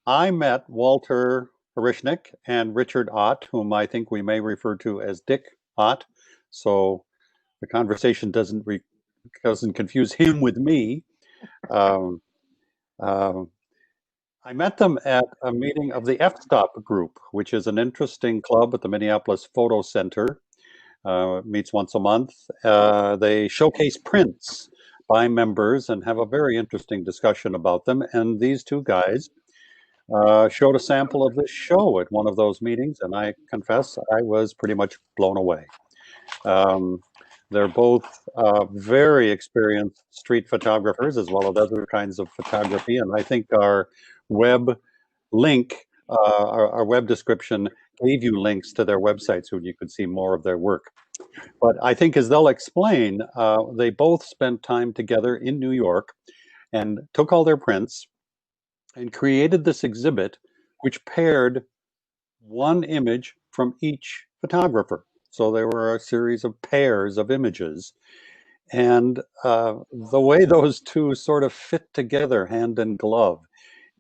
I met Walter Horishnyk and Richard Ott, whom I think we may refer to as Dick Ott. So the conversation doesn't confuse him with me. Um, uh, I met them at a meeting of the F-Stop group, which is an interesting club at the Minneapolis Photo Center. Meets once a month. They showcase prints by members and have a very interesting discussion about them. And these two guys showed a sample of this show at one of those meetings, and I confess I was pretty much blown away. Um, they're both very experienced street photographers as well as other kinds of photography, and I think our web link, our web description gave you links to their websites so you could see more of their work. But I think, as they'll explain, they both spent time together in New York and took all their prints and created this exhibit, which paired one image from each photographer. So there were a series of pairs of images. And the way those two sort of fit together hand in glove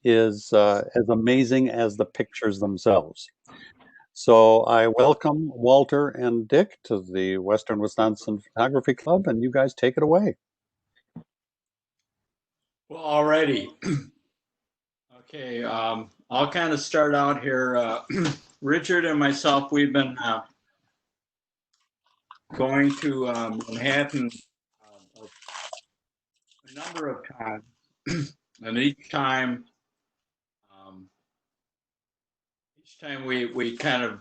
is as amazing as the pictures themselves. So I welcome Walter and Dick to the Western Wisconsin Photography Club, and you guys take it away. Well, alrighty. Okay, I'll kind of start out here. Richard and myself, we've been going to Manhattan a number of times, and um, each time we kind of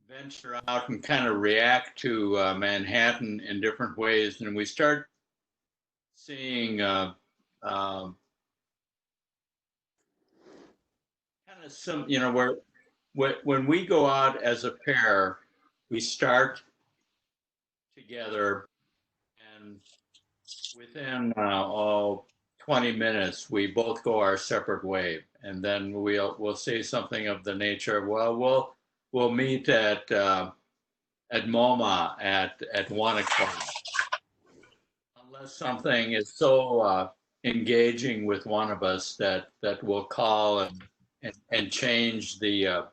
venture out and kind of react to Manhattan in different ways, and we start seeing kind of some, where when we go out as a pair, we start together, and within 20 minutes, we both go our separate way, and then we'll say something of the nature of, well, we'll meet at MoMA at 1 o'clock, unless something is so engaging with one of us that we'll call and change the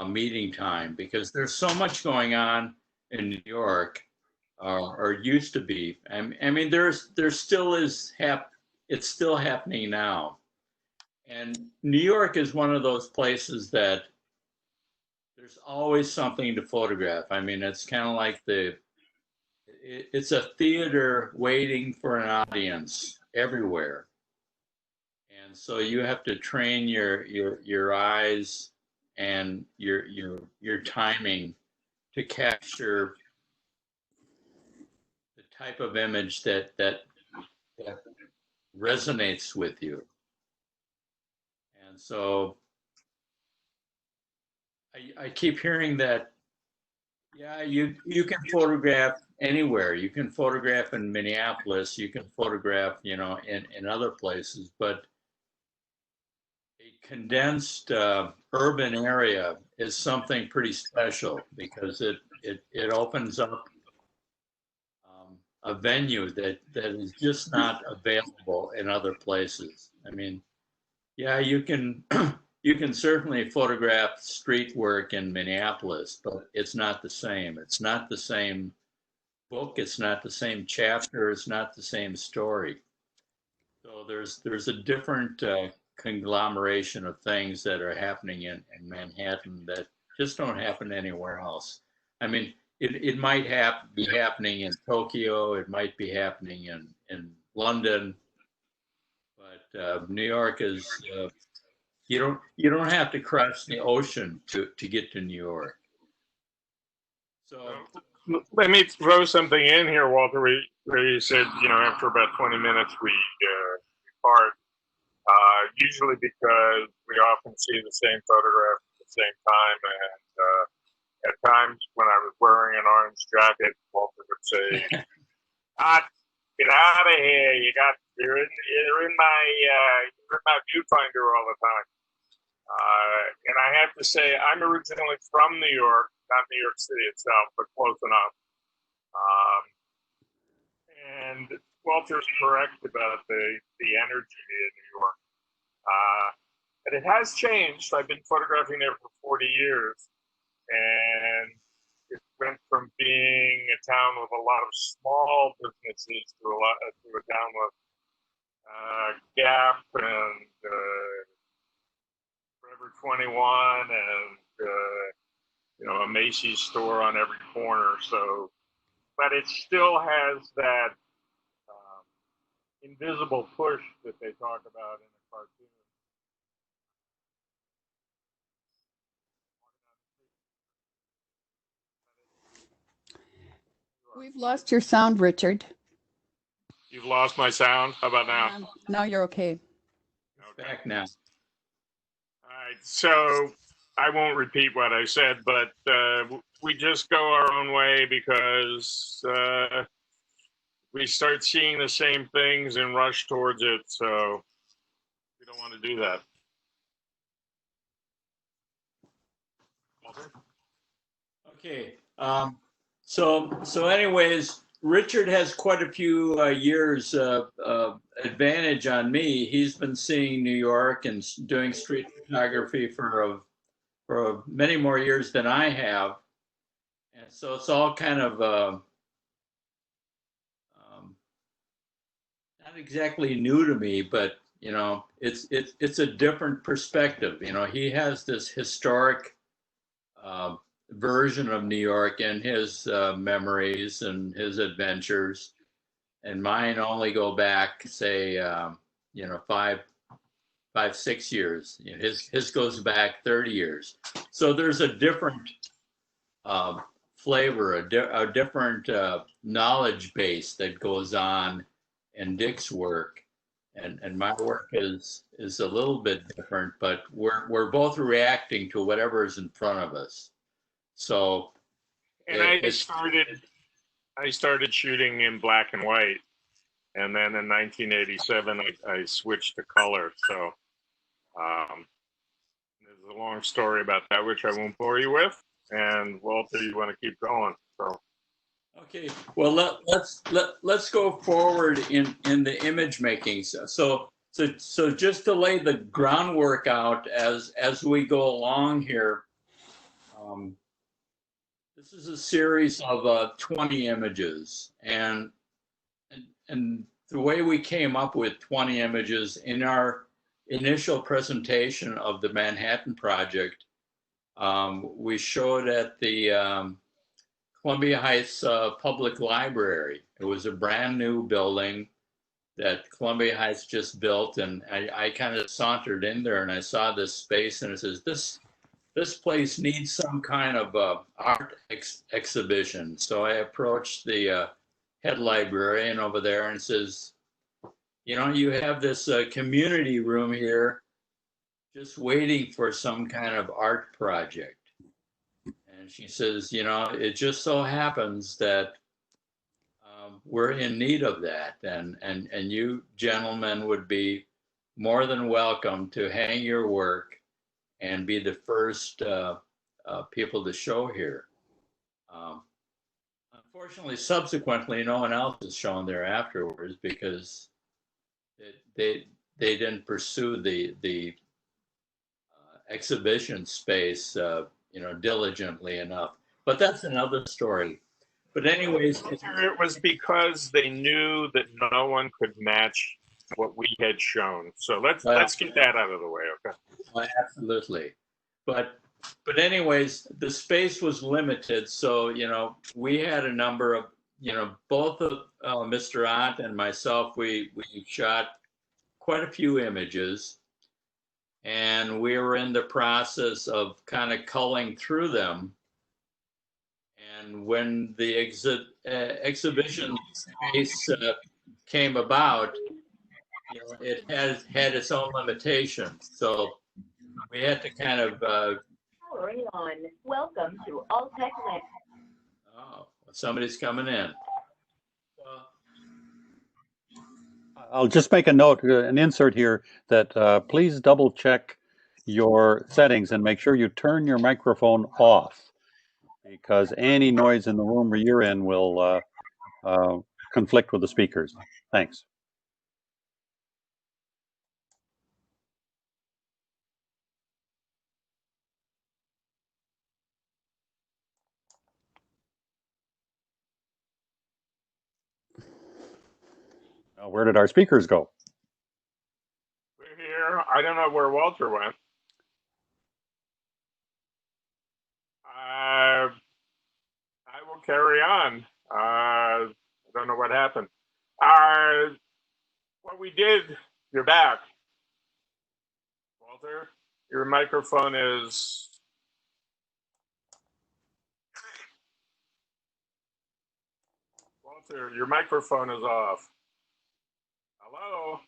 meeting time, because there's so much going on in New York, or used to be. I mean, there still is it's still happening now, and New York is one of those places that there's always something to photograph. I mean, it's kind of like it's a theater waiting for an audience everywhere, and so you have to train your eyes and your timing to capture the type of image that resonates with you. And so I keep hearing that, yeah, you can photograph anywhere. You can photograph in Minneapolis, you can photograph, in other places, but a condensed urban area is something pretty special, because it opens up a venue that is just not available in other places. I mean, yeah, you can you can certainly photograph street work in Minneapolis, but it's not the same. It's not the same book. It's not the same chapter. It's not the same story. So there's a different conglomeration of things that are happening in Manhattan that just don't happen anywhere else. I mean, it might be happening in Tokyo. It might be happening in London, but New York is you don't have to cross the ocean to get to New York. So let me throw something in here, Walter. Where you said, after about 20 minutes we part. Usually because we often see the same photograph at the same time, and at times when I was wearing an orange jacket, Walter would say, "Get out of here! You're in my viewfinder all the time." And I have to say, I'm originally from New York, not New York City itself, but close enough. And Walter's correct about the energy in New York. But it has changed. I've been photographing there for 40 years, and it went from being a town with a lot of small businesses to a town with Gap and Forever 21 and a Macy's store on every corner. So, but it still has that invisible push that they talk about in the cartoon. We've lost your sound, Richard. You've lost my sound. How about now? Now you're okay. Okay. Back now. All right. So I won't repeat what I said, but we just go our own way because we start seeing the same things and rush towards it. So we don't want to do that. Okay. So anyways, Richard has quite a few years advantage on me. He's been seeing New York and doing street photography for many more years than I have, and so it's all kind of not exactly new to me, but it's a different perspective. He has this historic version of New York in his memories and his adventures, and mine only go back, say, 6 years. His goes back 30 years. So there's a different flavor, a different knowledge base that goes on in Dick's work, and my work is a little bit different, but we're both reacting to whatever is in front of us. So, and I started shooting in black and white, and then in 1987 I switched to color. So there's a long story about that, which I won't bore you with. And Walter, you want to keep going? So. Okay, well let's go forward in the image making. So just to lay the groundwork out as we go along here. This is a series of 20 images, and the way we came up with 20 images in our initial presentation of the Manhattan Project, we showed at the Columbia Heights Public Library. It was a brand new building that Columbia Heights just built, and I kind of sauntered in there and I saw this space, and it says, this place needs some kind of art exhibition. So I approached the head librarian over there and says, you have this community room here just waiting for some kind of art project. And she says, it just so happens that we're in need of that. And you gentlemen would be more than welcome to hang your work and be the first people to show here. Unfortunately, subsequently, no one else is shown there afterwards because they didn't pursue the exhibition space, diligently enough. But that's another story. But anyways, it was because they knew that no one could match what we had shown. So let's get that out of the way, okay? Absolutely. But anyways, the space was limited, so we had a number of both of Mr. Ott and myself, we shot quite a few images, and we were in the process of kind of culling through them. And when the exhibition space came about, it had its own limitations. So we had to kind of. Powering on. Welcome to Alltech Land. Oh, somebody's coming in. I'll just make a note, an insert here, that please double check your settings and make sure you turn your microphone off, because any noise in the room where you're in will conflict with the speakers. Thanks. Where did our speakers go? We're here. I don't know where Walter went. I will carry on. I don't know what happened. What we did, you're back. Walter, your microphone is... Walter, your microphone is off. Hello?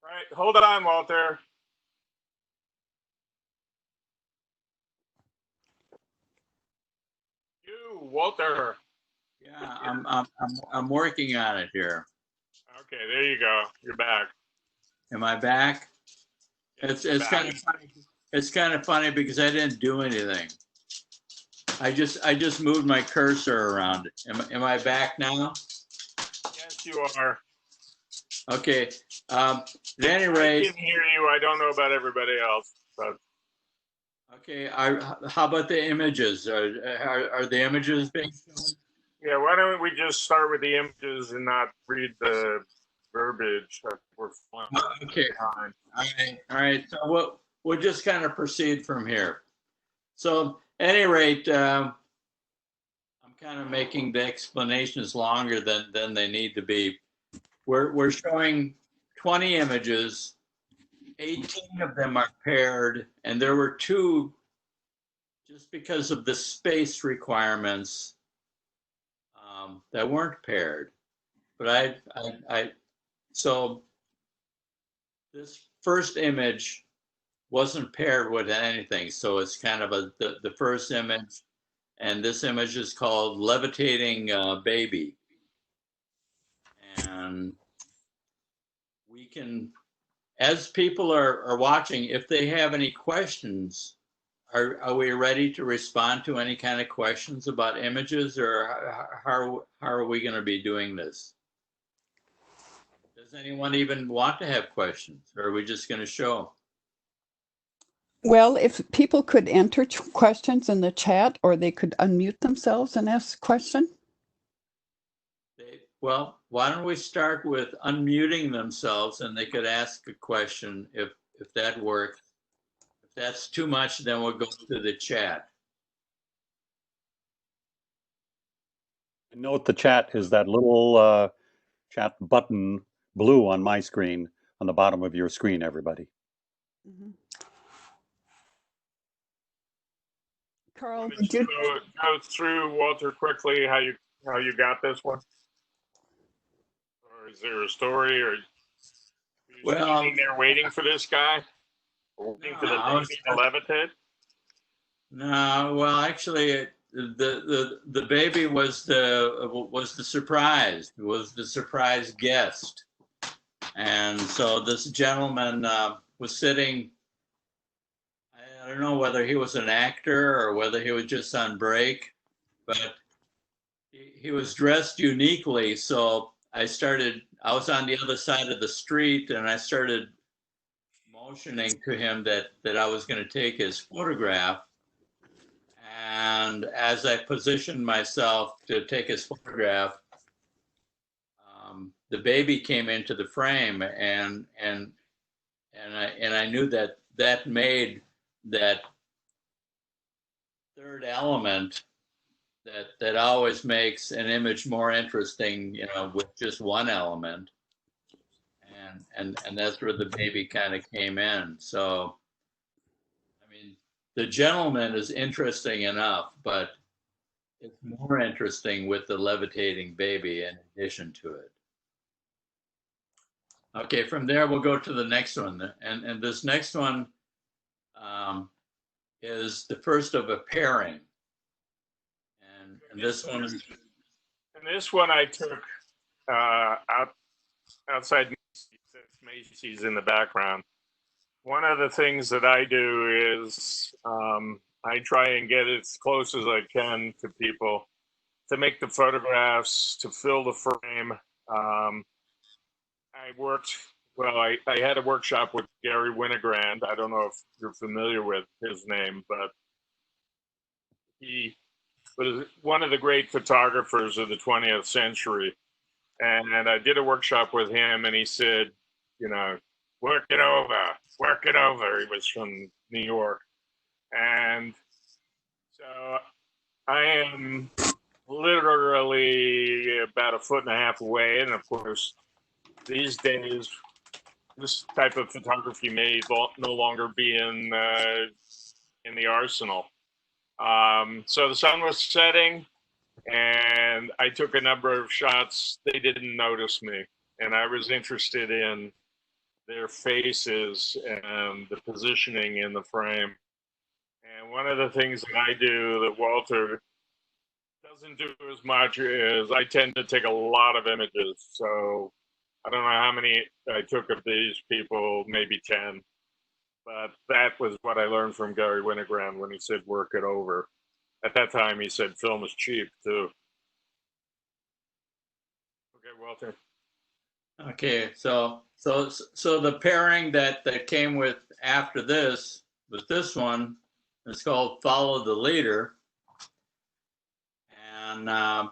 All right, hold on, Walter. You, Walter. Yeah, I'm working on it here. Okay, there you go. You're back. Am I back? Yes, It's back. kind of funny. It's kind of funny because I didn't do anything. I just moved my cursor around. Am I back now? Yes, you are. Okay. At any rate, I can hear you. I don't know about everybody else, but okay. How about the images? Are the images being shown? yeah. Why don't we just start with the images and not read the verbiage that we're flying Okay. behind? All right. So we'll just kind of proceed from here. So, at any rate, I'm kind of making the explanations longer than they need to be. We're showing 20 images. 18 of them are paired, and there were 2 just because of the space requirements that weren't paired. But so this first image wasn't paired with anything. So it's kind of the first image, and this image is called Levitating Baby. And we can, as people are watching, if they have any questions, are we ready to respond to any kind of questions about images, or how are we going to be doing this? Does anyone even want to have questions, or are we just going to show? Well, if people could enter questions in the chat, or they could unmute themselves and ask a question. Well, why don't we start with unmuting themselves, and they could ask a question if that works. If that's too much, then we'll go to the chat. Note the chat is that little chat button blue on my screen on the bottom of your screen, everybody. Mm-hmm. Carl, Did you go through, Walter, quickly how you got this one? Or is there a story, or are you sitting there waiting for this guy? Waiting for the baby to levitate? No, well, actually, the baby was the surprise. It was the surprise guest, and so this gentleman was sitting. I don't know whether he was an actor or whether he was just on break, but he was dressed uniquely. So I was on the other side of the street, and I started motioning to him that I was going to take his photograph. And as I positioned myself to take his photograph, the baby came into the frame, and I knew that made that third element that always makes an image more interesting, with just one element. And that's where the baby kind of came in. So, I mean, the gentleman is interesting enough, but it's more interesting with the levitating baby in addition to it. Okay, from there we'll go to the next one, and this next one is the first of a pairing, and this one is. And this one I took outside Macy's in the background. One of the things that I do is I try and get as close as I can to people to make the photographs, to fill the frame. I had a workshop with Gary Winogrand. I don't know if you're familiar with his name, but he was one of the great photographers of the 20th century. And I did a workshop with him, and he said, you know, work it over, work it over. He was from New York. And so I am literally about a foot and a half away. And of course, these days, this type of photography may no longer be in the arsenal. So the sun was setting, and I took a number of shots. They didn't notice me, and I was interested in their faces and the positioning in the frame. And one of the things that I do that Walter doesn't do as much is I tend to take a lot of images. So I don't know how many I took of these people, maybe 10. But that was what I learned from Gary Winogrand when he said, work it over. At that time, he said film is cheap, too. Okay, Walter. Okay, so the pairing that came with after this was this one. It's called Follow the Leader. And I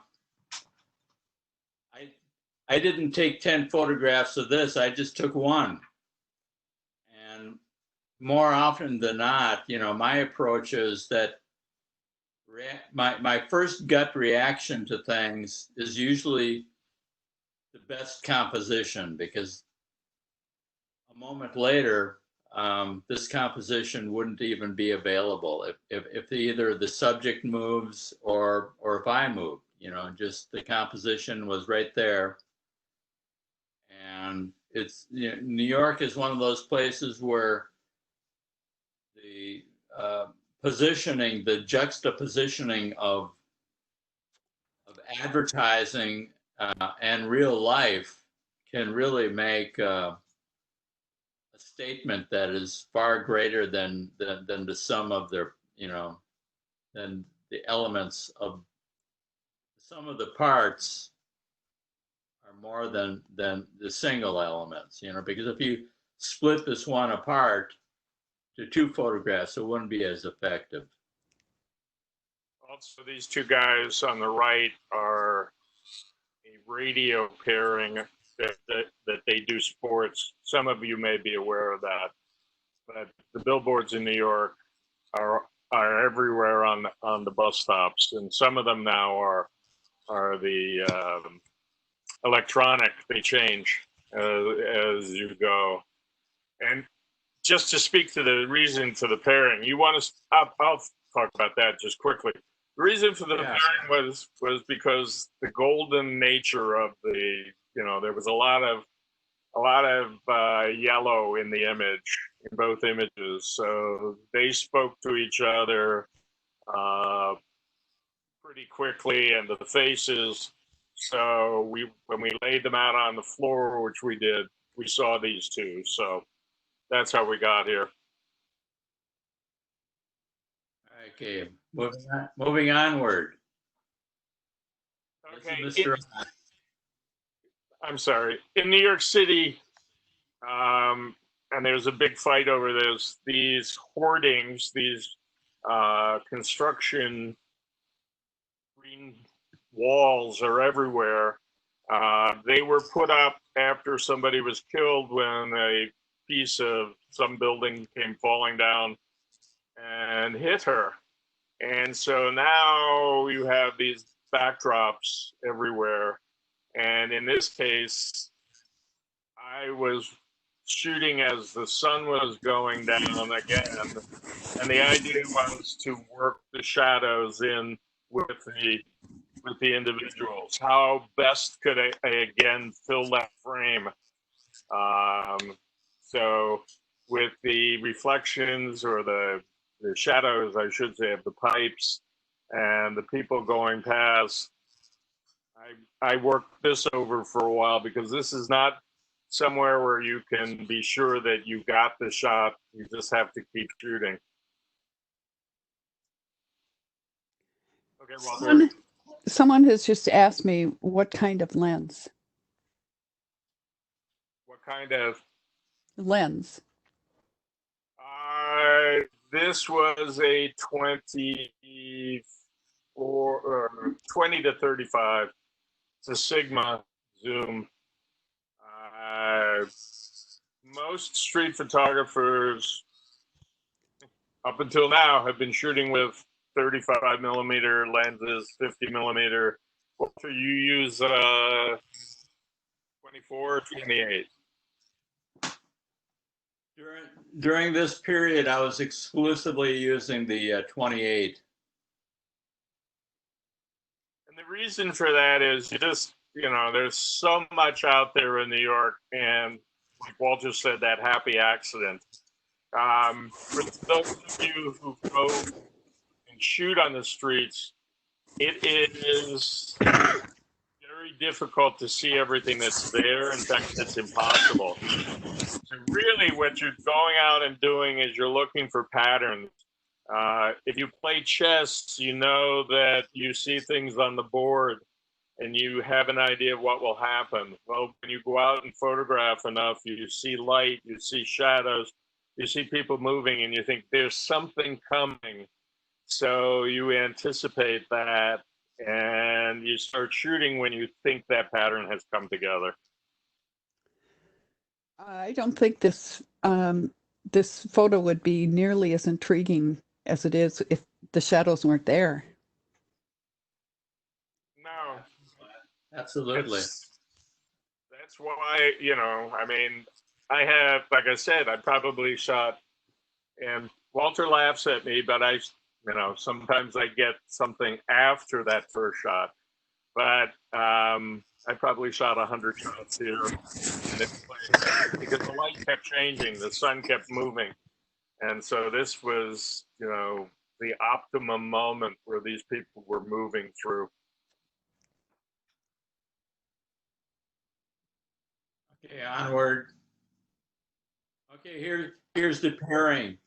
didn't take 10 photographs of this. I just took one. And more often than not, you know, my approach is that my first gut reaction to things is usually the best composition, because a moment later, this composition wouldn't even be available if either the subject moves or if I move. You know, just the composition was right there. And it's, you know, New York is one of those places where the positioning, the juxtapositioning of advertising and real life can really make a statement that is far greater than the sum of their, you know, than the elements of some of the parts are more than the single elements, you know, because if you split this one apart to 2 photographs, it wouldn't be as effective. Also, these 2 guys on the right are a radio pairing that they do sports. Some of you may be aware of that, but the billboards in New York are everywhere on the bus stops, and some of them now are the electronic. They change as you go. And just to speak to the reason for the pairing, you want to? I'll talk about that just quickly. The reason for the pairing was because the golden nature of the, you know, there was a lot of yellow in the image, in both images, so they spoke to each other pretty quickly, and the faces. So when we laid them out on the floor, which we did, we saw these 2. So that's how we got here. Okay, moving onward. Okay. Mr. I'm sorry. In New York City, and there's a big fight over this, these hoardings, these construction green walls are everywhere. They were put up after somebody was killed when a piece of some building came falling down and hit her. And so now you have these backdrops everywhere. And in this case, I was shooting as the sun was going down again. And the idea was to work the shadows in with the individuals. How best could I again fill that frame? So with the reflections, or the shadows, I should say, of the pipes and the people going past, I worked this over for a while, because this is not somewhere where you can be sure that you got the shot. You just have to keep shooting. Okay, well, Someone has just asked me what kind of lens. What kind of lens? This was a 25 or 20 to 35. It's a Sigma zoom. Most street photographers up until now have been shooting with 35 millimeter lenses, 50 millimeter. Walter, you use 24, 28. During this period, I was exclusively using the 28. And the reason for that is there's so much out there in New York, and like Walter said, that happy accident. For those of you who go and shoot on the streets, it is very difficult to see everything that's there. In fact, it's impossible. So really what you're going out and doing is you're looking for patterns. If you play chess, you know that you see things on the board and you have an idea of what will happen. Well, when you go out and photograph enough, you see light, you see shadows, you see people moving, and you think there's something coming. So you anticipate that, and you start shooting when you think that pattern has come together. I don't think this this photo would be nearly as intriguing as it is if the shadows weren't there. No, Absolutely. that's why, I have, like I said, I probably shot, and Walter laughs at me, but sometimes I get something after that first shot. But I probably shot 100 shots here, because the light kept changing, the sun kept moving, and so this was, the optimum moment where these people were moving through. Okay, onward. Okay, here's the pairing,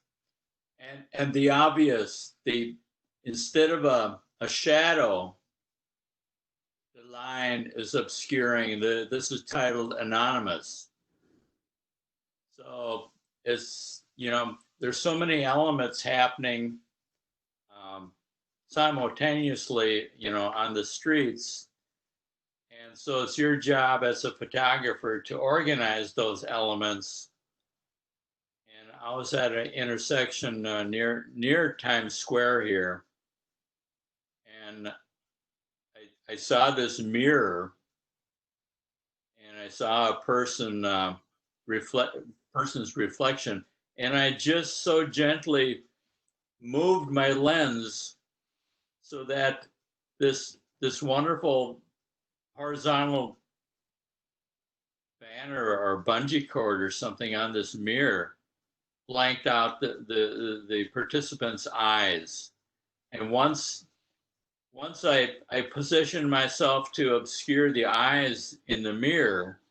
and the obvious. Instead of a shadow, the line is obscuring. This is titled anonymous. So it's there's so many elements happening simultaneously on the streets. And so it's your job as a photographer to organize those elements. And I was at an intersection near Times Square here, and I saw this mirror, and I saw a person's reflection, and I just so gently moved my lens so that this wonderful horizontal banner or bungee cord or something on this mirror blanked out the participants' eyes. And once I positioned myself to obscure the eyes in the mirror,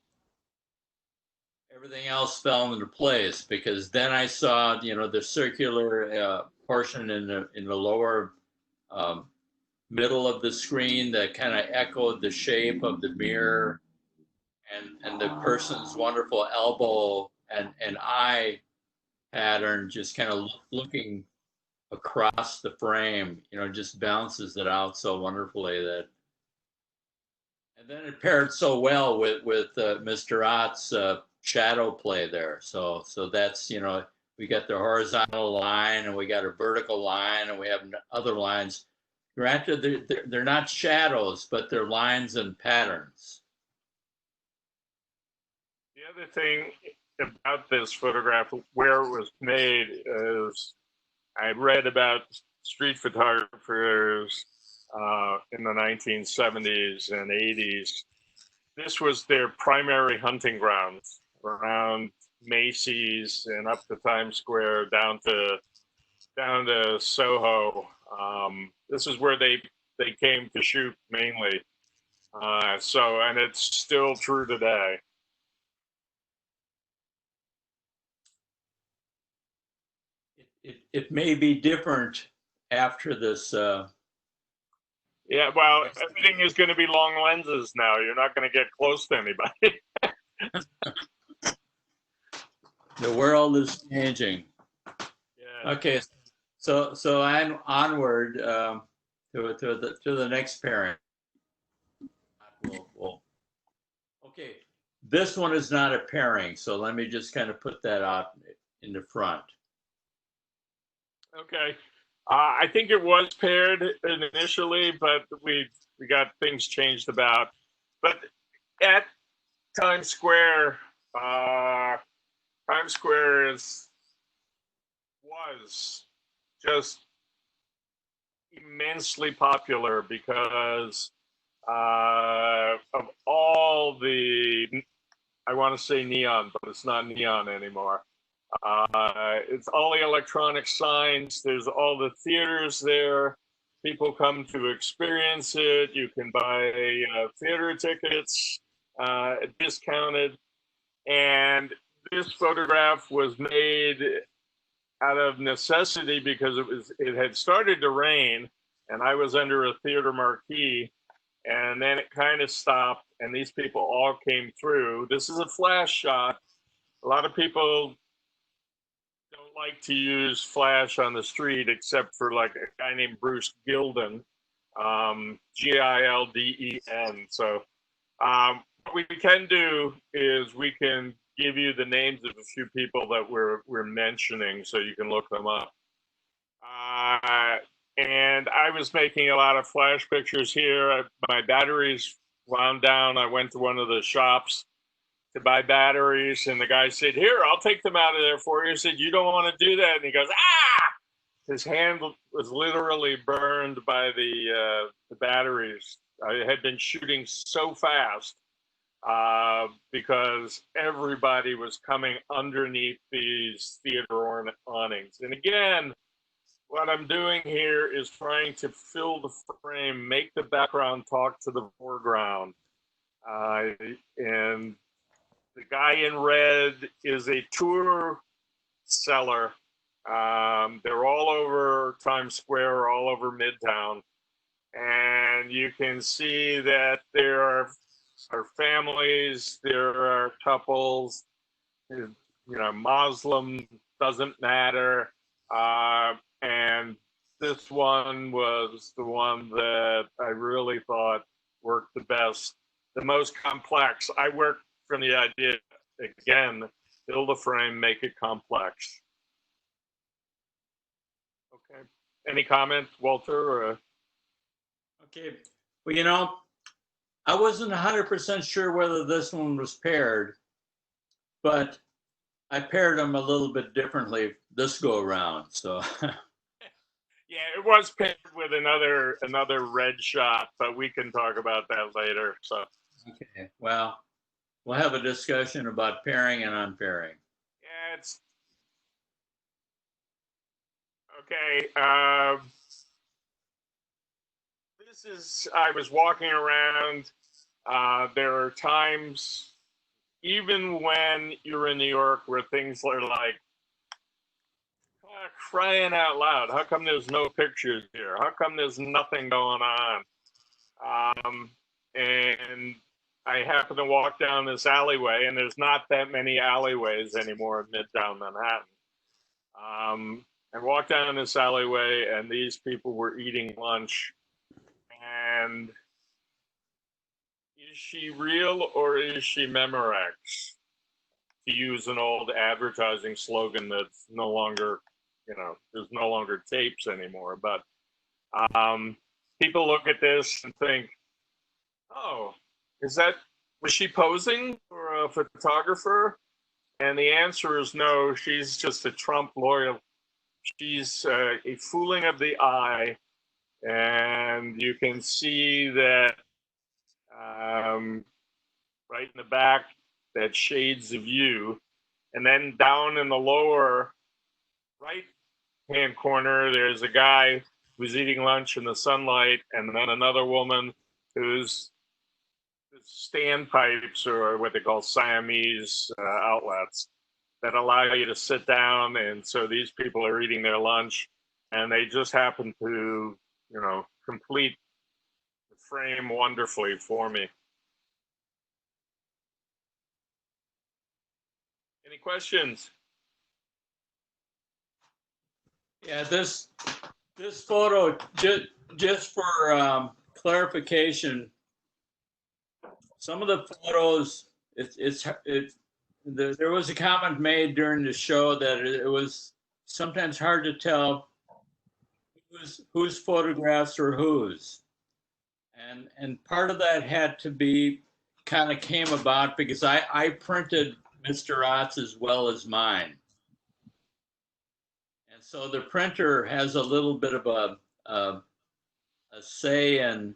everything else fell into place, because then I saw the circular portion in the lower middle of the screen that kind of echoed the shape of the mirror, and the person's wonderful elbow and eye pattern just kind of looking across the frame, just bounces it out so wonderfully that. And then it paired so well with Mr. Ott's shadow play there. So that's, we got the horizontal line and we got a vertical line and we have other lines. Granted, they're not shadows, but they're lines and patterns. The other thing about this photograph, where it was made, is I read about street photographers in the 1970s and 80s. This was their primary hunting grounds, around Macy's and up to Times Square, down to Soho. This is where they came to shoot mainly. And it's still true today. It may be different after this. Yeah, well, everything is going to be long lenses now. You're not going to get close to anybody. The world is changing. Yeah. Okay, so I'm onward to to the next pairing. Okay, this one is not a pairing, so let me just kind of put that out in the front. Okay. I think it was paired initially, but we got things changed about. But at Times Square, Times Square was just immensely popular because of all the, I want to say neon, but it's not neon anymore. It's all the electronic signs. There's all the theaters there. People come to experience it. You can buy theater tickets discounted. And this photograph was made out of necessity because it had started to rain, and I was under a theater marquee, and then it kind of stopped, and these people all came through. This is a flash shot. A lot of people don't like to use flash on the street except for like a guy named Bruce Gilden, Gilden. So what we can do is we can give you the names of a few people that we're mentioning so you can look them up. And I was making a lot of flash pictures here. My batteries wound down. I went to one of the shops to buy batteries, and the guy said, "Here, I'll take them out of there for you." He said, "You don't want to do that." And he goes, "Ah!" His hand was literally burned by the batteries. I had been shooting so fast because everybody was coming underneath these theater awnings. And again, what I'm doing here is trying to fill the frame, make the background talk to the foreground. And the guy in red is a tour seller. They're all over Times Square, all over Midtown. And you can see that there are families, there are couples, Muslim, doesn't matter. And this one was the one that I really thought worked the best, the most complex. I worked from the idea, again, build a frame, make it complex. Okay. Any comments, Walter? Or? Okay. Well, I wasn't 100% sure whether this one was paired, but I paired them a little bit differently this go around. So. Yeah, it was paired with another red shot, but we can talk about that later. So. Okay. Well, we'll have a discussion about pairing and unpairing. Yeah, it's okay. This is, I was walking around. There are times, even when you're in New York, where things are like, crying out loud, how come there's no pictures here? How come there's nothing going on? And I happen to walk down this alleyway, and there's not that many alleyways anymore in Midtown Manhattan. I walked down this alleyway, and these people were eating lunch. And is she real or is she Memorex? To use an old advertising slogan that's no longer, there's no longer tapes anymore. But people look at this and think, oh, was she posing for a photographer? And the answer is no, she's just a Trump loyal. She's a fooling of the eye. And you can see that right in the back, that shades of you. And then down in the lower right-hand corner, there's a guy who's eating lunch in the sunlight, and then another woman who's standpipes, or what they call Siamese outlets, that allow you to sit down. And so these people are eating their lunch, and they just happen to, complete the frame wonderfully for me. Any questions? Yeah, this photo just for clarification, some of the photos, there was a comment made during the show that it was sometimes hard to tell whose photographs are whose. And part of that had to be kind of came about because I printed Mr. Ott's as well as mine. And so the printer has a little bit of a say in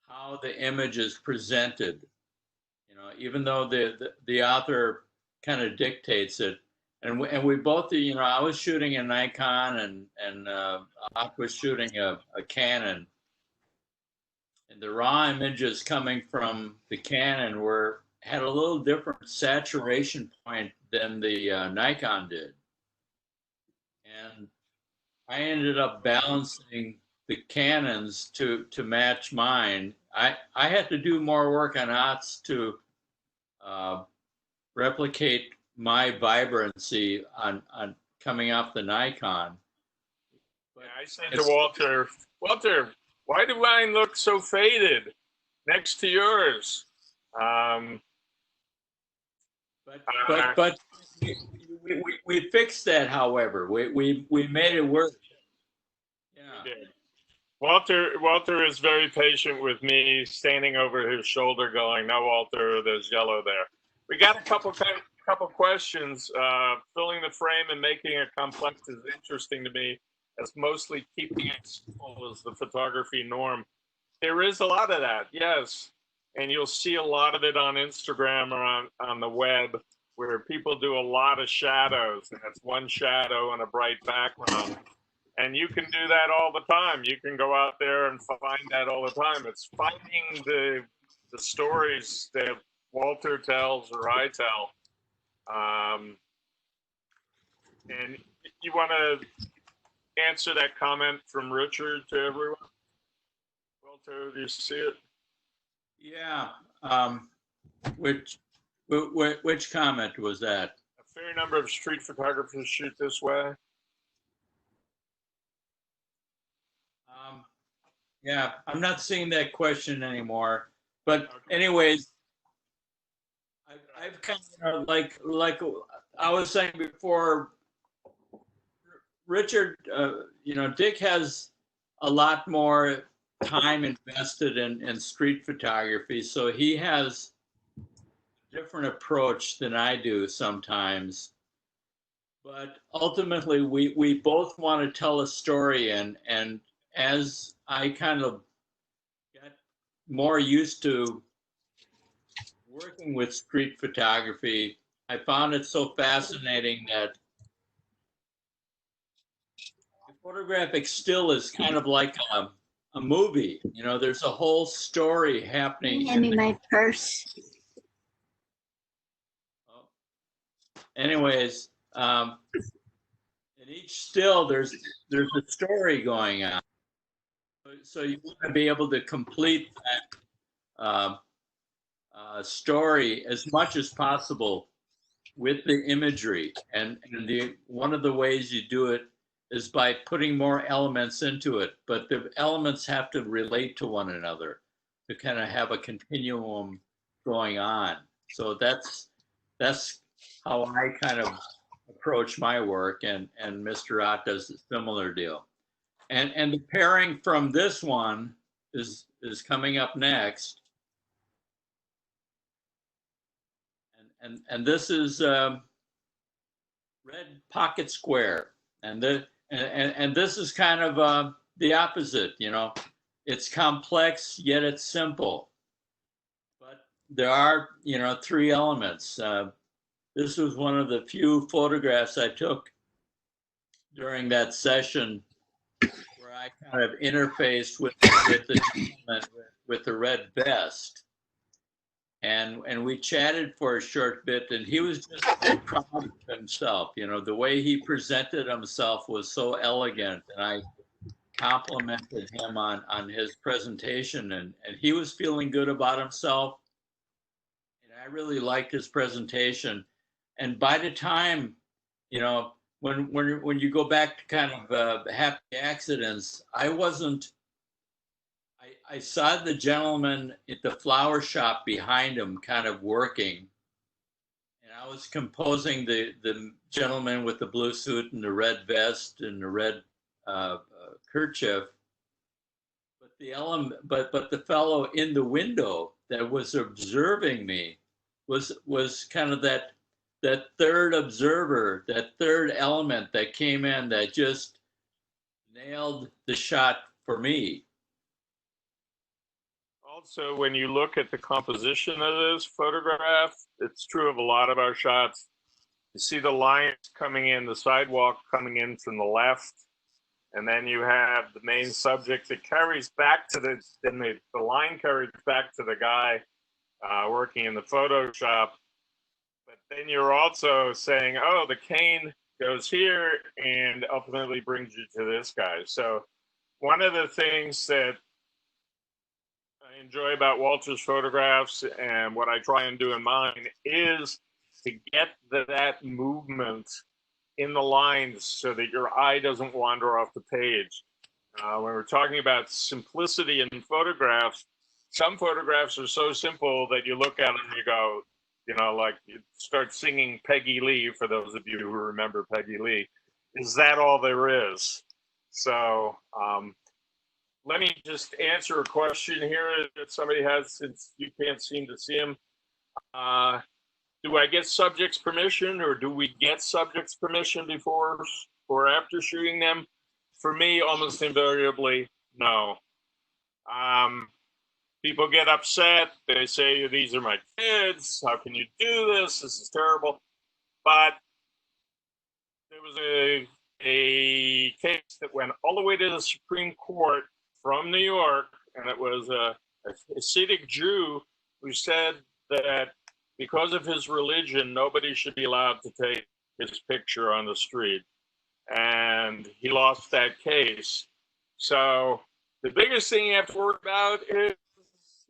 how the image is presented. You know, even though the author kind of dictates it. And we both, you know, I was shooting a Nikon and Ott was shooting a Canon. And the raw images coming from the Canon had a little different saturation point than the Nikon did. And I ended up balancing the Canons to match mine. I had to do more work on Ott's to replicate my vibrancy on coming off the Nikon. But I said to Walter, why do mine look so faded next to yours? But we fixed that. However, we made it work. Yeah. Walter is very patient with me, standing over his shoulder, going, "No, Walter, there's yellow there." We got a couple questions. Filling the frame and making it complex is interesting to me. As mostly keeping it simple as the photography norm. There is a lot of that, yes. And you'll see a lot of it on Instagram or on the web where people do a lot of shadows and it's one shadow and a bright background. And you can do that all the time. You can go out there and find that all the time. It's finding the stories that Walter tells or I tell. And you want to answer that comment from Richard to everyone? Walter, do you see it? Yeah. Which comment was that? A fair number of street photographers shoot this way. Yeah, I'm not seeing that question anymore. But anyways, I've kind of like I was saying before, Richard, you know, Dick has a lot more time invested in street photography, so he has a different approach than I do sometimes. But ultimately, we both want to tell a story, and as I kind of got more used to working with street photography, I found it so fascinating that photographic still is kind of like a movie. You know, there's a whole story happening. Hand me my purse. Anyways, in each still, there's a story going on. So you want to be able to complete that story as much as possible with the imagery. And one of the ways you do it is by putting more elements into it, but the elements have to relate to one another to kind of have a continuum going on. So that's how I kind of approach my work, and Mr. Ott does a similar deal. And the pairing from this one is coming up next. And this is Red Pocket Square. And this is kind of the opposite, you know. It's complex, yet it's simple. But there are, you know, three elements. This was one of the few photographs I took during that session where I kind of interfaced with the gentleman with the red vest. And we chatted for a short bit, and he was just proud of himself. You know, the way he presented himself was so elegant, and I complimented him on his presentation, and he was feeling good about himself. And I really liked his presentation. And by the time, you know, when you go back to kind of happy accidents, I wasn't I saw the gentleman at the flower shop behind him kind of working. And I was composing the gentleman with the blue suit and the red vest and the red kerchief. But the fellow in the window that was observing me was kind of that third observer, that third element that came in that just nailed the shot for me. Also, when you look at the composition of this photograph, it's true of a lot of our shots. You see the lines coming in, the sidewalk coming in from the left, and then you have the main subject that carries back to the line carries back to the guy working in the photo shop. But then you're also saying, oh, the cane goes here and ultimately brings you to this guy. So one of the things that I enjoy about Walter's photographs and what I try and do in mine is to get that movement in the lines so that your eye doesn't wander off the page. When we're talking about simplicity in photographs, some photographs are so simple that you look at them and you go, you know, like you start singing Peggy Lee, for those of you who remember Peggy Lee. Is that all there is? So let me just answer a question here that somebody has, since you can't seem to see him. Do I get subjects permission, or do we get subjects permission before or after shooting them? For me, almost invariably, no. People get upset. They say, these are my kids. How can you do this? This is terrible. But there was a case that went all the way to the Supreme Court from New York, and it was a Hasidic Jew who said that because of his religion, nobody should be allowed to take his picture on the street. And he lost that case. So the biggest thing you have to worry about is,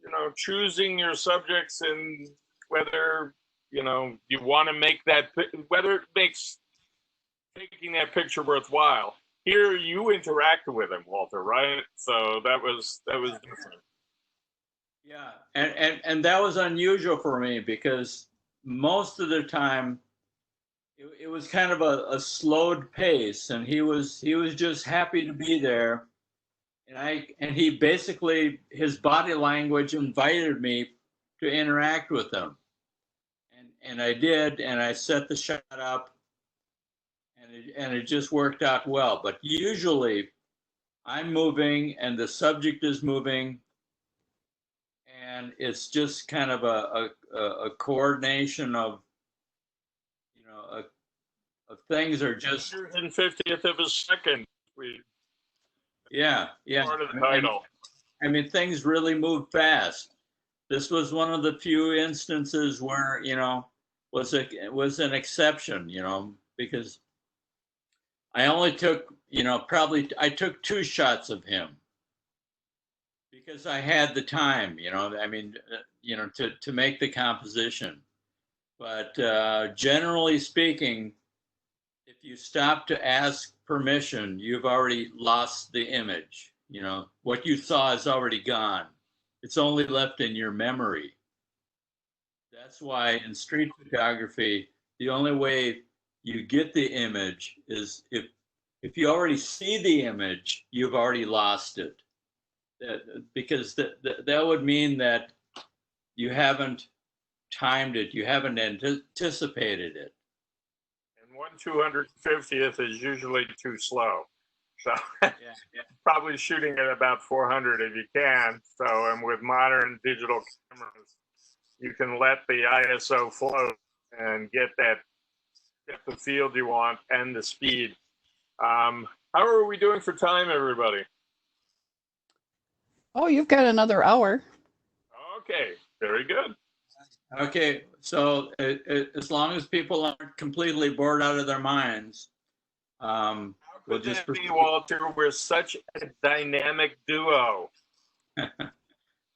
you know, choosing your subjects and whether, you know, you want to make that, whether it makes taking that picture worthwhile. Here you interacted with him, Walter, right? So that was different. Yeah, and that was unusual for me because most of the time it was kind of a slowed pace, and he was just happy to be there, and he basically, his body language invited me to interact with him, and I did, and I set the shot up, and it just worked out well. But usually I'm moving and the subject is moving, and it's just kind of a coordination of, you know, of things are just 150th of a second. Yeah. Part of the title. I mean, things really move fast. This was one of the few instances where, you know, was an exception, you know, because I only took, you know, I took 2 shots of him because I had the time, you know, I mean, you know, to make the composition. But generally speaking, if you stop to ask permission, you've already lost the image. You know, what you saw is already gone. It's only left in your memory. That's why in street photography, the only way you get the image is if you already see the image, you've already lost it. Because that would mean that you haven't timed it, you haven't anticipated it. And 1/250th is usually too slow. So yeah. Probably shooting at about 400 if you can. So, and with modern digital cameras, you can let the ISO float and get the field you want and the speed. How are we doing for time, everybody? Oh, you've got another hour. Okay, very good. Okay, so as long as people aren't completely bored out of their minds, How we'll could just that be, Walter? We're such a dynamic duo.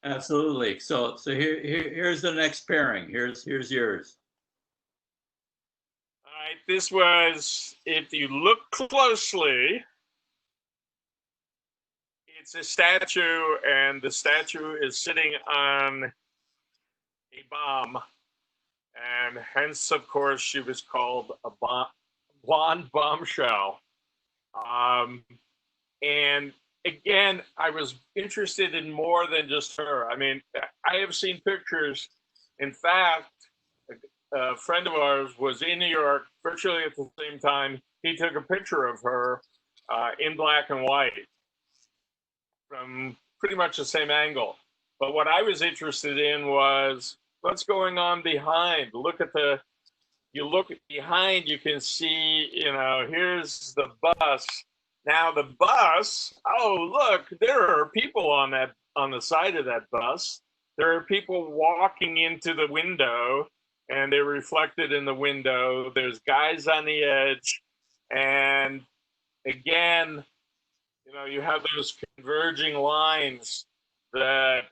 Absolutely. So here's the next pairing. Here's yours. All right, this was, if you look closely, It's a statue, and the statue is sitting on a bomb, and hence, of course, she was called a blonde bombshell. And again, I was interested in more than just her. I mean, I have seen pictures. In fact, a friend of ours was in New York virtually at the same time. He took a picture of her in black and white from pretty much the same angle. But what I was interested in was what's going on behind. You look behind, you can see, here's the bus. Now the bus, oh, look, there are people on the side of that bus. There are people walking into the window, and they're reflected in the window. There's guys on the edge. And again, you have those converging lines that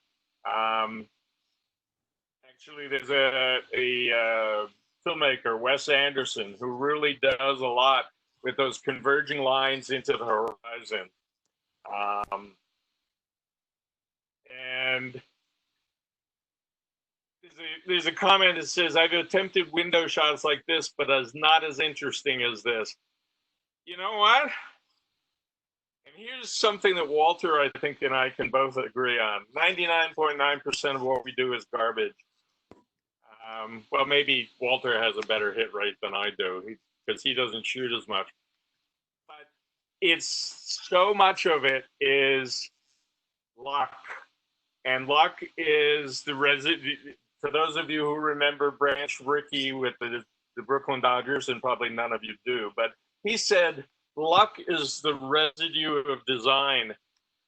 actually there's a filmmaker, Wes Anderson, who really does a lot with those converging lines into the horizon. And there's a comment that says, I've attempted window shots like this, but it's not as interesting as this. You know what? And here's something that Walter, I think, and I can both agree on. 99.9% of what we do is garbage. Well, maybe Walter has a better hit rate than I do because he doesn't shoot as much. But it's so much of it is luck. And luck is the residue. For those of you who remember Branch Rickey with the Brooklyn Dodgers, and probably none of you do, but he said, luck is the residue of design.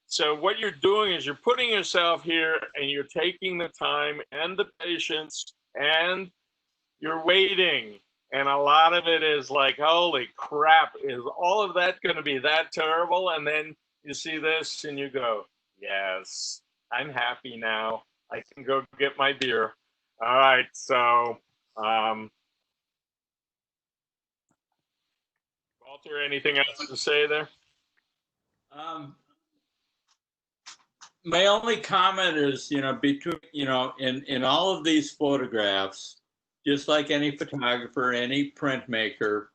So what you're doing is you're putting yourself here and you're taking the time and the patience and you're waiting. And a lot of it is like, holy crap, is all of that going to be that terrible? And then you see this and you go, yes, I'm happy now. I can go get my beer. All right, so Walter, anything else to say there? My only comment is, between, in all of these photographs, just like any photographer, any printmaker,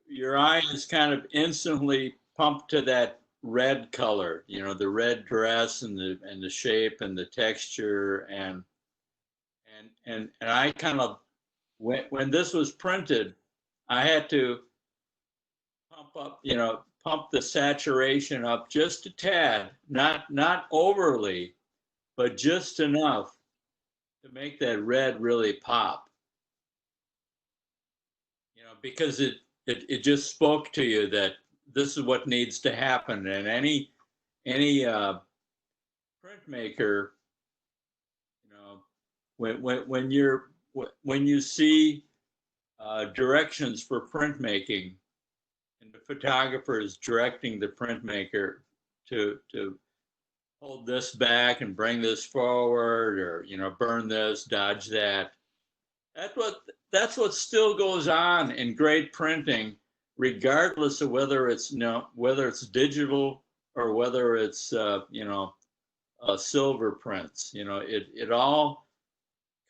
your eye is kind of instantly pumped to that red color, the red dress and the shape and the texture and I kind of, when this was printed, I had to pump the saturation up just a tad, not overly, but just enough to make that red really pop. Because it just spoke to you that this is what needs to happen. And any printmaker, when you see directions for printmaking, and the photographer is directing the printmaker to hold this back and bring this forward, or burn this, dodge that. That's what still goes on in great printing, regardless of whether it's digital or whether it's silver prints. It all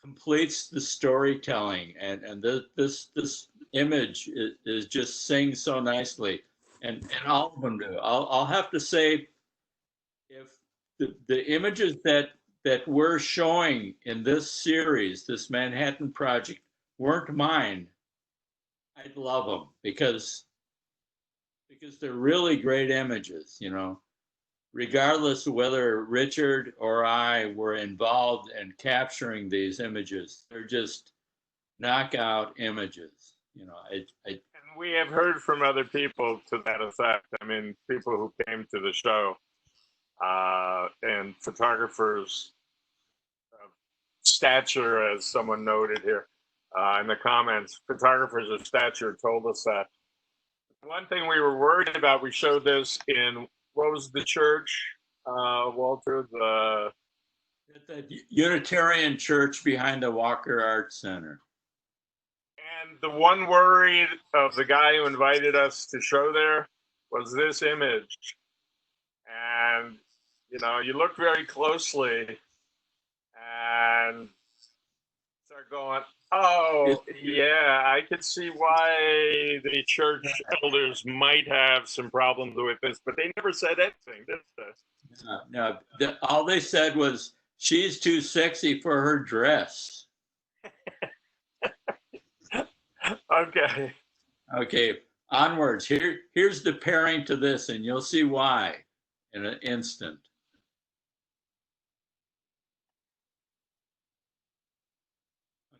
completes the storytelling, and this image is just sings so nicely, and all of them do. I'll have to say, if the images that we're showing in this series, this Manhattan Project, weren't mine, I'd love them because they're really great images, regardless of whether Richard or I were involved in capturing these images. They're just knockout images, And we have heard from other people to that effect. I mean, people who came to the show and photographers of stature, as someone noted here in the comments, photographers of stature told us that. One thing we were worried about, we showed this in, what was the church, Walter? The Unitarian Church behind the Walker Arts Center. And the one worry of the guy who invited us to show there was this image. And, you look very closely and start going, oh, yeah, I could see why the church elders might have some problems with this, but they never said anything, did they? No, all they said was, she's too sexy for her dress. Okay. Okay, onwards. Here's the pairing to this, and you'll see why in an instant.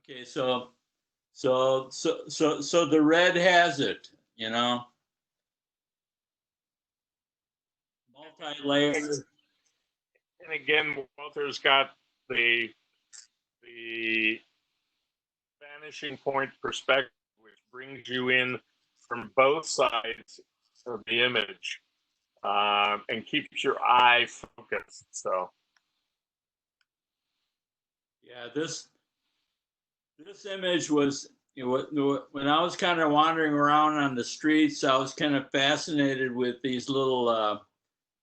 Okay, so the red has it, multi-layered. And again, Walter's got the vanishing point perspective, which brings you in from both sides of the image and keeps your eye focused. So, yeah, this image was, when I was kind of wandering around on the streets, I was kind of fascinated with these little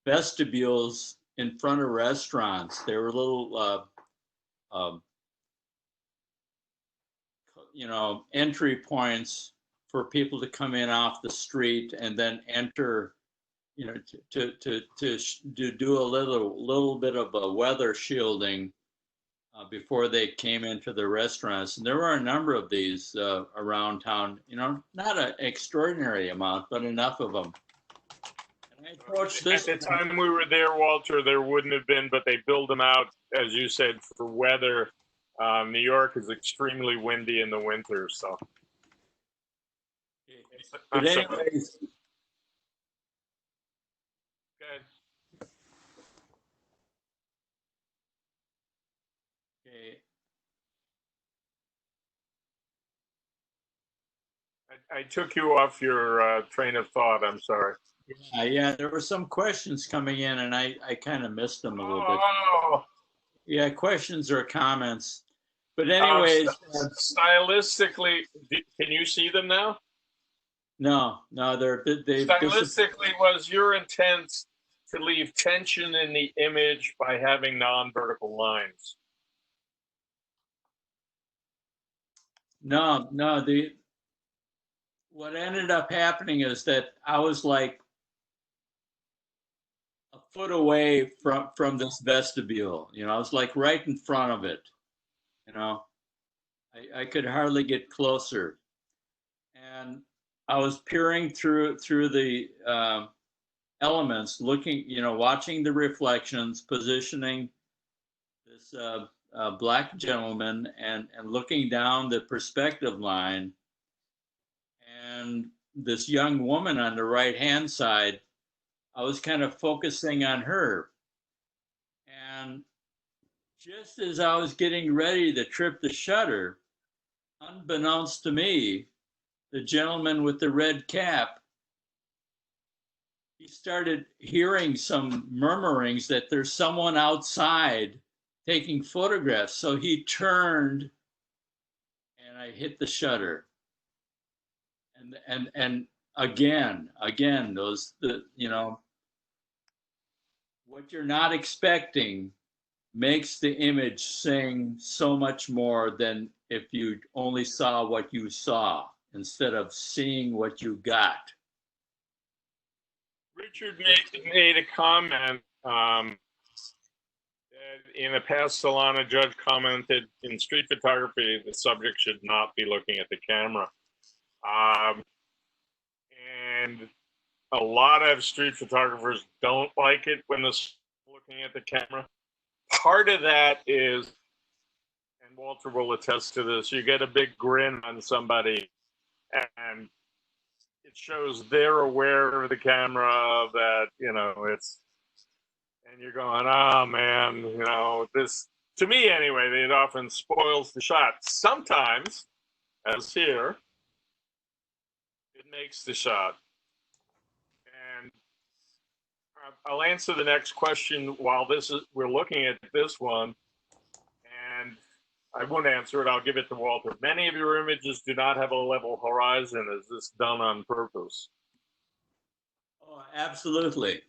vestibules in front of restaurants. They were little, entry points for people to come in off the street and then enter, to do a little bit of a weather shielding before they came into the restaurants. And there were a number of these around town, not an extraordinary amount, but enough of them. And I approached this. At the time we were there, Walter, there wouldn't have been, but they build them out, as you said, for weather. New York is extremely windy in the winter, so. But anyways, Good. okay. I took you off your train of thought. I'm sorry. Yeah, there were some questions coming in, and I kind of missed them a little bit. Oh, Yeah, questions or comments. But anyways, stylistically, can you see them now? no, they Stylistically, was your intent to leave tension in the image by having non-vertical lines? No, what ended up happening is that I was like a foot away from this vestibule. I was like right in front of it. I could hardly get closer, and I was peering through the elements, looking, watching the reflections, positioning this black gentleman, and looking down the perspective line, and this young woman on the right hand side. I was kind of focusing on her, and just as I was getting ready to trip the shutter, unbeknownst to me, the gentleman with the red cap, he started hearing some murmurings that there's someone outside taking photographs. So he turned, and I hit the shutter. And again, what you're not expecting makes the image sing so much more than if you only saw what you saw instead of seeing what you got. Richard made a comment in a past salon. A judge commented, in street photography, the subject should not be looking at the camera. And a lot of street photographers don't like it when they're looking at the camera. Part of that is, and Walter will attest to this, you get a big grin on somebody and it shows they're aware of the camera, that, it's, and you're going, oh man, this, to me anyway, it often spoils the shot. Sometimes, as here, it makes the shot. And I'll answer the next question while we're looking at this one, and I won't answer it. I'll give it to Walter. Many of your images do not have a level horizon. Is this done on purpose? Oh, absolutely.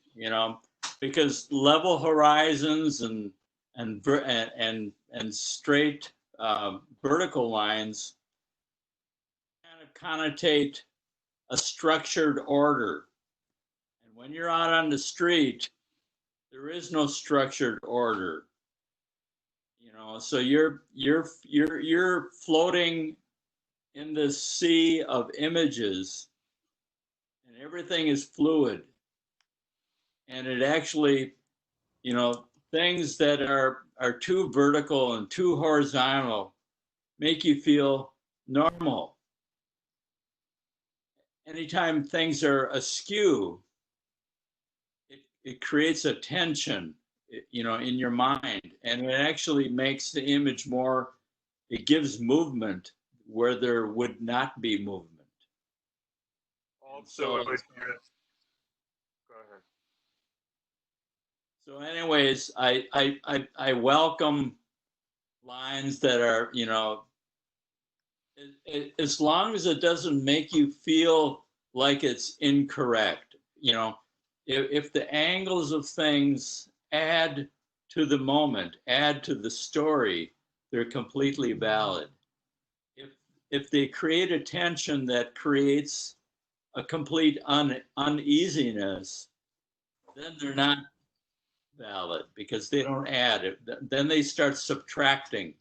Because level horizons and straight vertical lines kind of connotate a structured order. And when you're out on the street, there is no structured order. So you're floating in this sea of images, and everything is fluid. And it actually, things that are too vertical and too horizontal make you feel normal. Anytime things are askew, it creates a tension, in your mind, and it actually makes the image more, it gives movement where there would not be movement. Also, go ahead. So anyways, I welcome lines that are, as long as it doesn't make you feel like it's incorrect. If the angles of things add to the moment, add to the story, they're completely valid. If they create a tension that creates a complete uneasiness, then they're not valid because they don't add it. Then they start subtracting.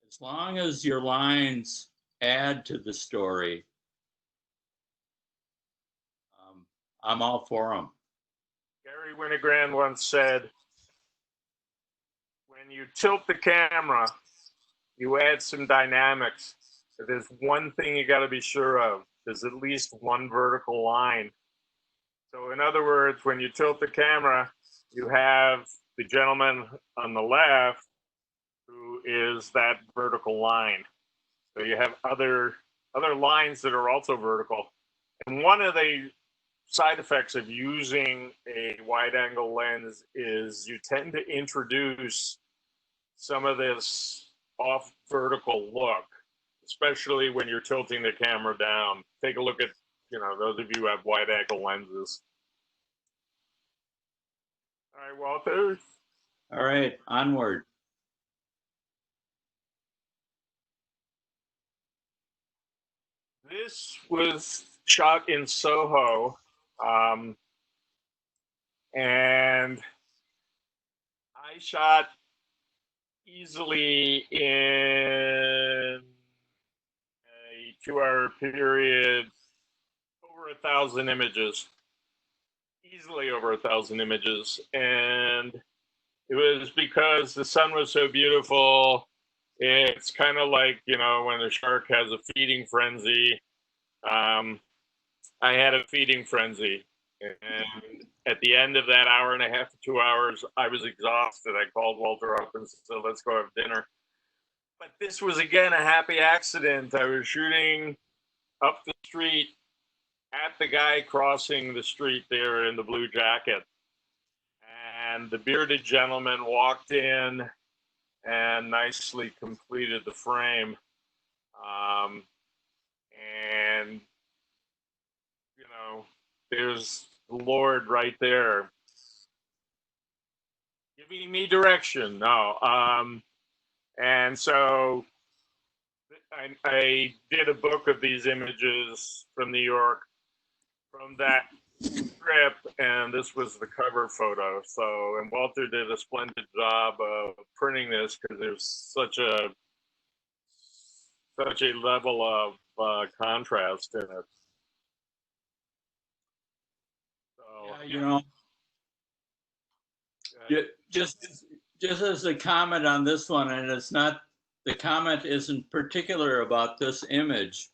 As long as your lines add to the story, I'm all for them. Gary Winogrand once said, when you tilt the camera, you add some dynamics. If there's one thing you got to be sure of, there's at least one vertical line. So in other words, when you tilt the camera, you have the gentleman on the left who is that vertical line. So you have other lines that are also vertical. And one of the side effects of using a wide angle lens is you tend to introduce some of this off vertical look, especially when you're tilting the camera down. Take a look at, those of you who have wide angle lenses. All right, Walter. All right, onward. This was shot in Soho, and I shot easily in a 2-hour period over 1,000 images, easily over 1,000 images. And it was because the sun was so beautiful. It's kind of like, when a shark has a feeding frenzy. I had a feeding frenzy. And at the end of that hour and a half to 2 hours, I was exhausted. I called Walter up and said, let's go have dinner. But this was, again, a happy accident. I was shooting up the street at the guy crossing the street there in the blue jacket. And the bearded gentleman walked in and nicely completed the frame. And, there's the Lord right there giving me direction. No. And so I did a book of these images from New York from that trip, and this was the cover photo. So, and Walter did a splendid job of printing this because there's such a level of contrast in it. So, just as a comment on this one, and it's not, the comment isn't particular about this image,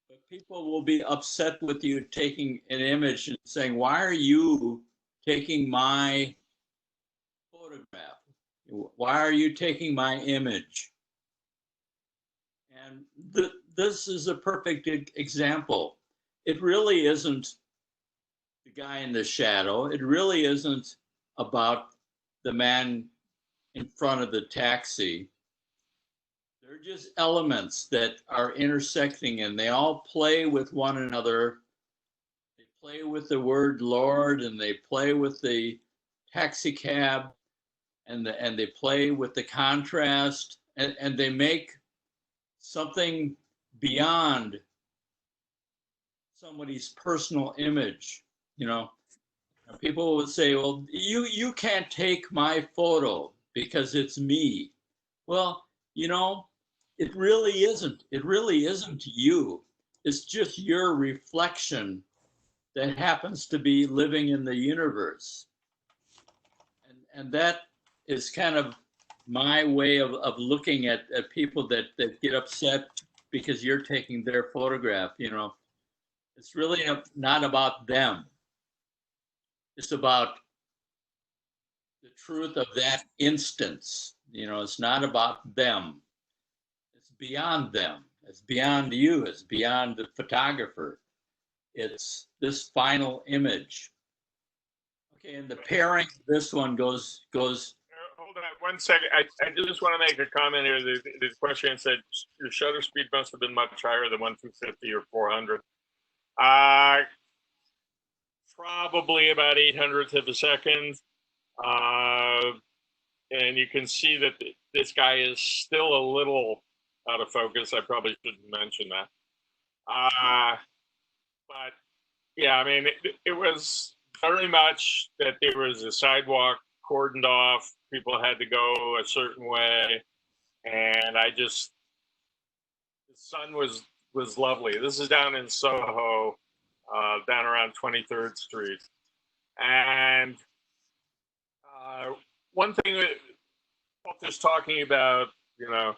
but people will be upset with you taking an image and saying, why are you taking my photograph? Why are you taking my image? And this is a perfect example. It really isn't the guy in the shadow. It really isn't about the man in front of the taxi. They're just elements that are intersecting, and they all play with one another. They play with the word Lord, and they play with the taxi cab, and they play with the contrast, and they make something beyond somebody's personal image. You know, people would say, well, you can't take my photo because it's me. Well, you know, it really isn't. It really isn't you. It's just your reflection that happens to be living in the universe. And that is kind of my way of looking at people that get upset because you're taking their photograph. You know, it's really not about them. It's about the truth of that instance. You know, it's not about them. It's beyond them. It's beyond you. It's beyond the photographer. It's this final image. Okay, and the pairing, this one goes. Hold on 1 second. I just want to make a comment here. The question said your shutter speed must have been much higher than 1/250 or 400. Probably about 800th of a second. And you can see that this guy is still a little out of focus. I probably shouldn't mention that. But yeah, I mean, it was very much that there was a sidewalk cordoned off. People had to go a certain way. And the sun was lovely. This is down in Soho, down around 23rd Street. And one thing that Walter's talking about, you know,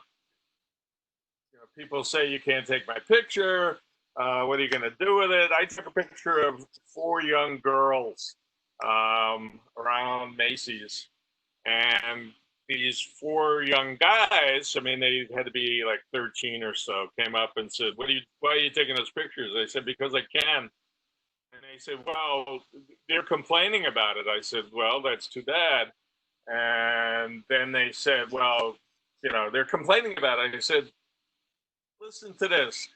people say you can't take my picture. What are you going to do with it? I took a picture of 4 young girls around Macy's, and these 4 young guys, I mean, they had to be like 13 or so, came up and said, why are you taking those pictures? I said, because I can. And they said, well, they're complaining about it. I said, well, that's too bad. And then they said, well, you know, they're complaining about it. I said, listen to this.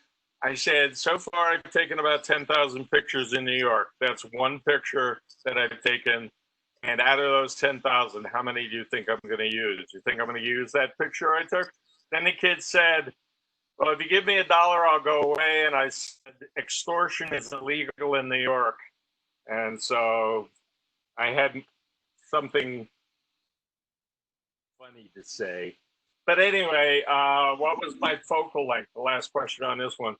I said, so far I've taken about 10,000 pictures in New York. That's one picture that I've taken. And out of those 10,000, how many do you think I'm going to use? Do you think I'm going to use that picture I took? Then the kid said, well, if you give me $1, I'll go away. And I said, extortion is illegal in New York. And so I had something funny to say. But anyway, what was my focal length? The last question on this one.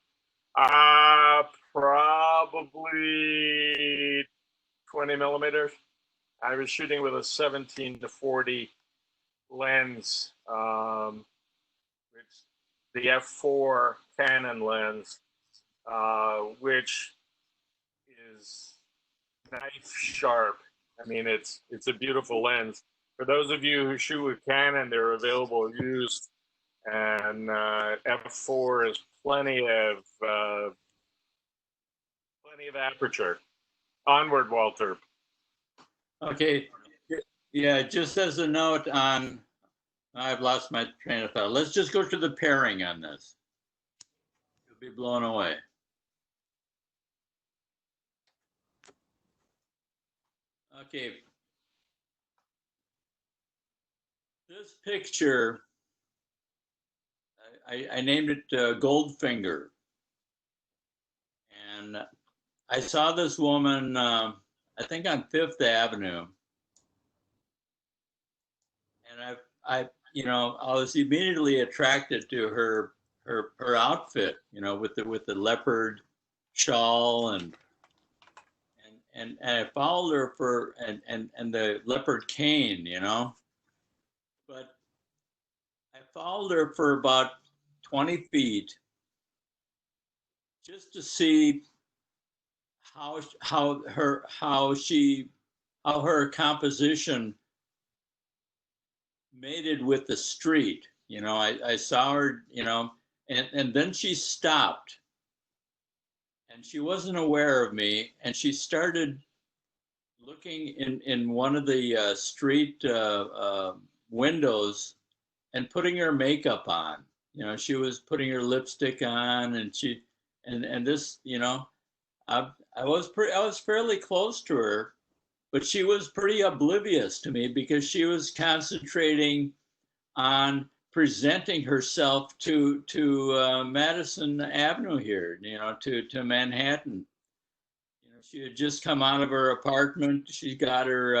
Probably 20 millimeters. I was shooting with a 17-40 lens, which the f4 Canon lens, which is knife sharp. I mean, it's a beautiful lens. For those of you who shoot with Canon, they're available used, and f4 is plenty of aperture. Onward, Walter. Okay, yeah, just as a note on, I've lost my train of thought. Let's just go to the pairing on this. You'll be blown away. Okay. This picture, I named it Goldfinger. And I saw this woman, I think on 5th Avenue. And I was immediately attracted to her outfit, you know, with the leopard shawl and I followed her for and the leopard cane, you know. But I followed her for about 20 feet just to see how her composition mated with the street. You know, I saw her, you know, and then she stopped and she wasn't aware of me, and she started looking in one of the street windows and putting her makeup on. You know, she was putting her lipstick on, and this, you know, I I was fairly close to her, but she was pretty oblivious to me because she was concentrating on presenting herself to Madison Avenue here, to Manhattan. She had just come out of her apartment. She got her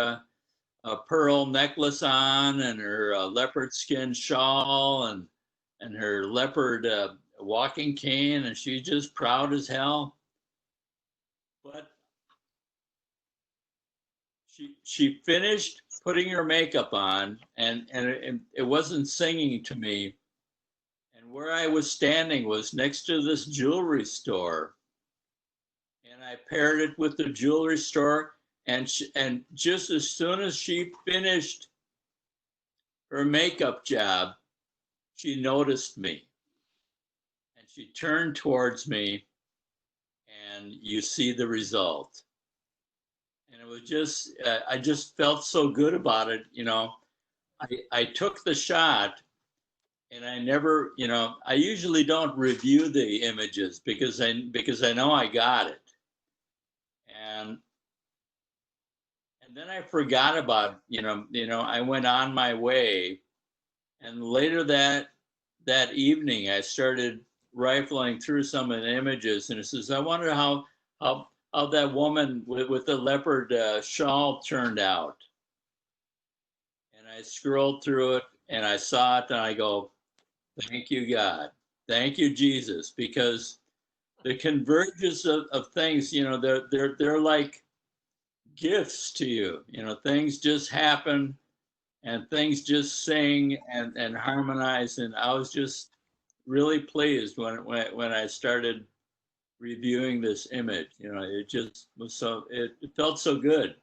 a pearl necklace on and her leopard skin shawl and her leopard walking cane, and she's just proud as hell. But she finished putting her makeup on, and it wasn't singing to me. And where I was standing was next to this jewelry store, and I paired it with the jewelry store. And just as soon as she finished her makeup job, she noticed me, and she turned towards me, and you see the result. And it was just, I just felt so good about it. I took the shot, and I never, I usually don't review the images because I know I got it. And then I forgot about, I went on my way, and later that evening I started rifling through some of the images, and it says, I wonder how that woman with the leopard shawl turned out. And I scrolled through it, and I saw it, and I go, thank you, God. Thank you, Jesus, because the convergence of things, they're like gifts to you. Things just happen, and things just sing and harmonize. And I was just really pleased when I started reviewing this image. It just was it felt so good.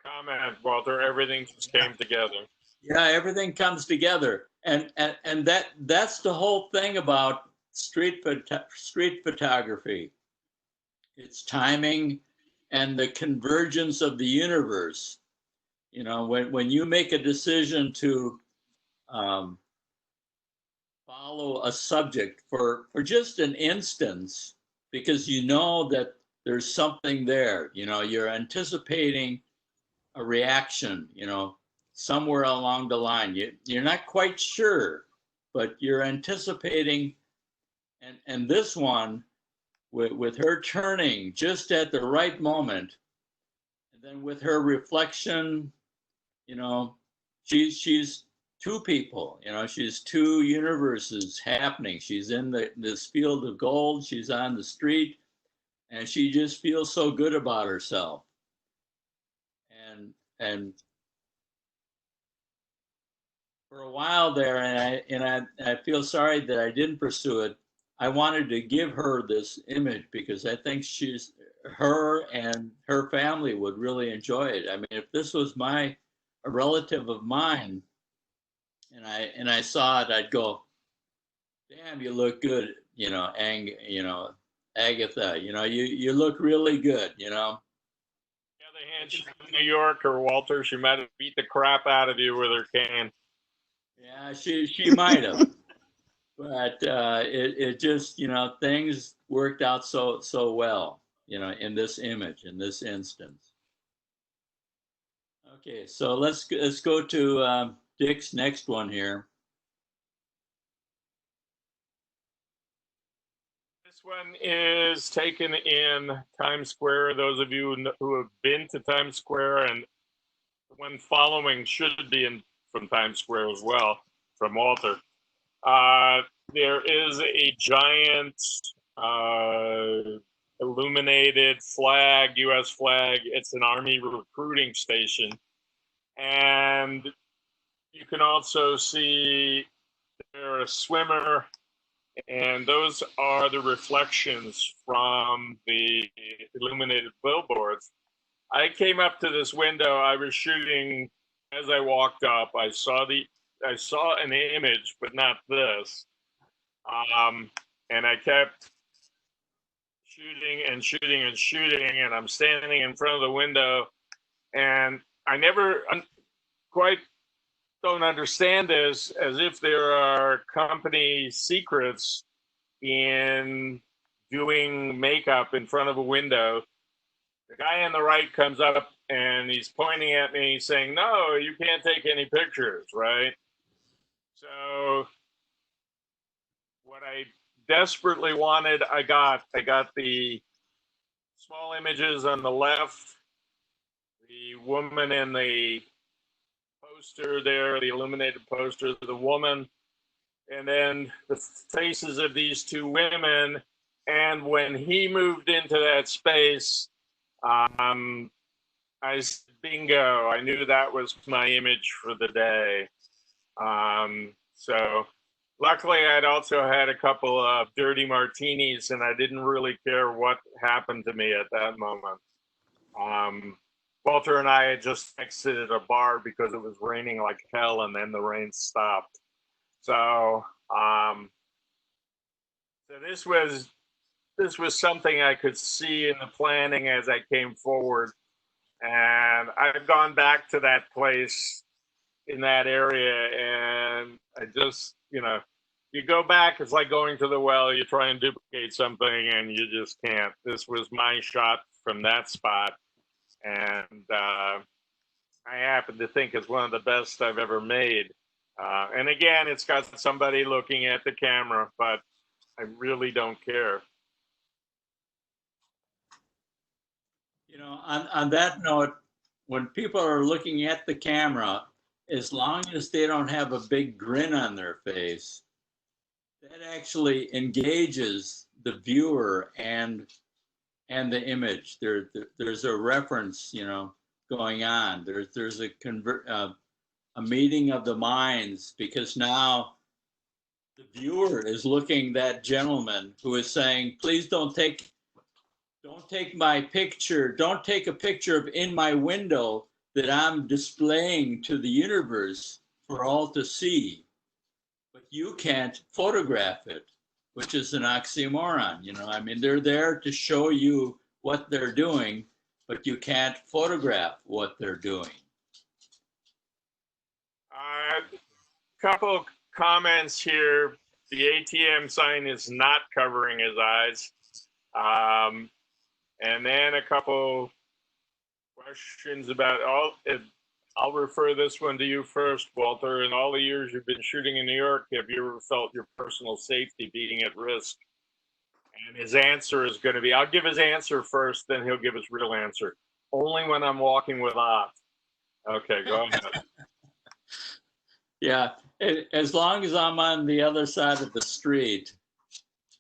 Comment, Walter. Everything just came together. Yeah, everything comes together, and that's the whole thing about street photography. It's timing and the convergence of the universe. When you make a decision to follow a subject for just an instance, because you know that there's something there, you're anticipating a reaction, somewhere along the line. You're not quite sure, but you're anticipating. And this one, with her turning just at the right moment, and then with her reflection, she's two people, she's two universes happening. She's in this field of gold, she's on the street, and she just feels so good about herself. And for a while there, and I feel sorry that I didn't pursue it. I wanted to give her this image because I think her and her family would really enjoy it. I mean, if this was a relative of mine, and I saw it, I'd go, damn, you look good, Agatha, you look really good, On the other hand, she's from New York, or Walter, she might have beat the crap out of you with her cane. Yeah, she might have, but it just, things worked out so well, in this image, in this instance. Okay, so let's go to Dick's next one here. This one is taken in Times Square. Those of you who have been to Times Square, and the one following should be from Times Square as well, from Walter. There is a giant illuminated flag, U.S. flag. It's an Army recruiting station. And you can also see there's a swimmer, and those are the reflections from the illuminated billboards. I came up to this window. I was shooting. As I walked up, I saw an image, but not this. And I kept shooting and shooting and shooting, and I'm standing in front of the window, and I never quite don't understand this, as if there are company secrets in doing makeup in front of a window. The guy on the right comes up and he's pointing at me saying, "No, you can't take any pictures," right? So what I desperately wanted, I got. I got the small images on the left, the woman in the poster there, the illuminated poster, the woman, and then the faces of these two women. And when he moved into that space, I said, bingo, I knew that was my image for the day. So luckily I'd also had a couple of dirty martinis and I didn't really care what happened to me at that moment. Walter and I had just exited a bar because it was raining like hell and then the rain stopped. So, so this was something I could see in the planning as I came forward. And I've gone back to that place in that area and I just, you go back, it's like going to the well, you try and duplicate something and you just can't. This was my shot from that spot. And I happen to think it's one of the best I've ever made. And again, it's got somebody looking at the camera, but I really don't care. On that note, when people are looking at the camera, as long as they don't have a big grin on their face, that actually engages the viewer and the image. There's a reference, going on. There's a meeting of the minds, because now the viewer is looking that gentleman who is saying, please don't take my picture. Don't take a picture of in my window that I'm displaying to the universe for all to see. But you can't photograph it, which is an oxymoron. They're there to show you what they're doing, but you can't photograph what they're doing. Couple comments here. The ATM sign is not covering his eyes. And then a couple questions about I'll refer this one to you first, Walter. In all the years you've been shooting in New York, have you ever felt your personal safety being at risk? And his answer is going to be, I'll give his answer first, then he'll give his real answer. Only when I'm walking with Ott. Okay, go ahead. Yeah, as long as I'm on the other side of the street,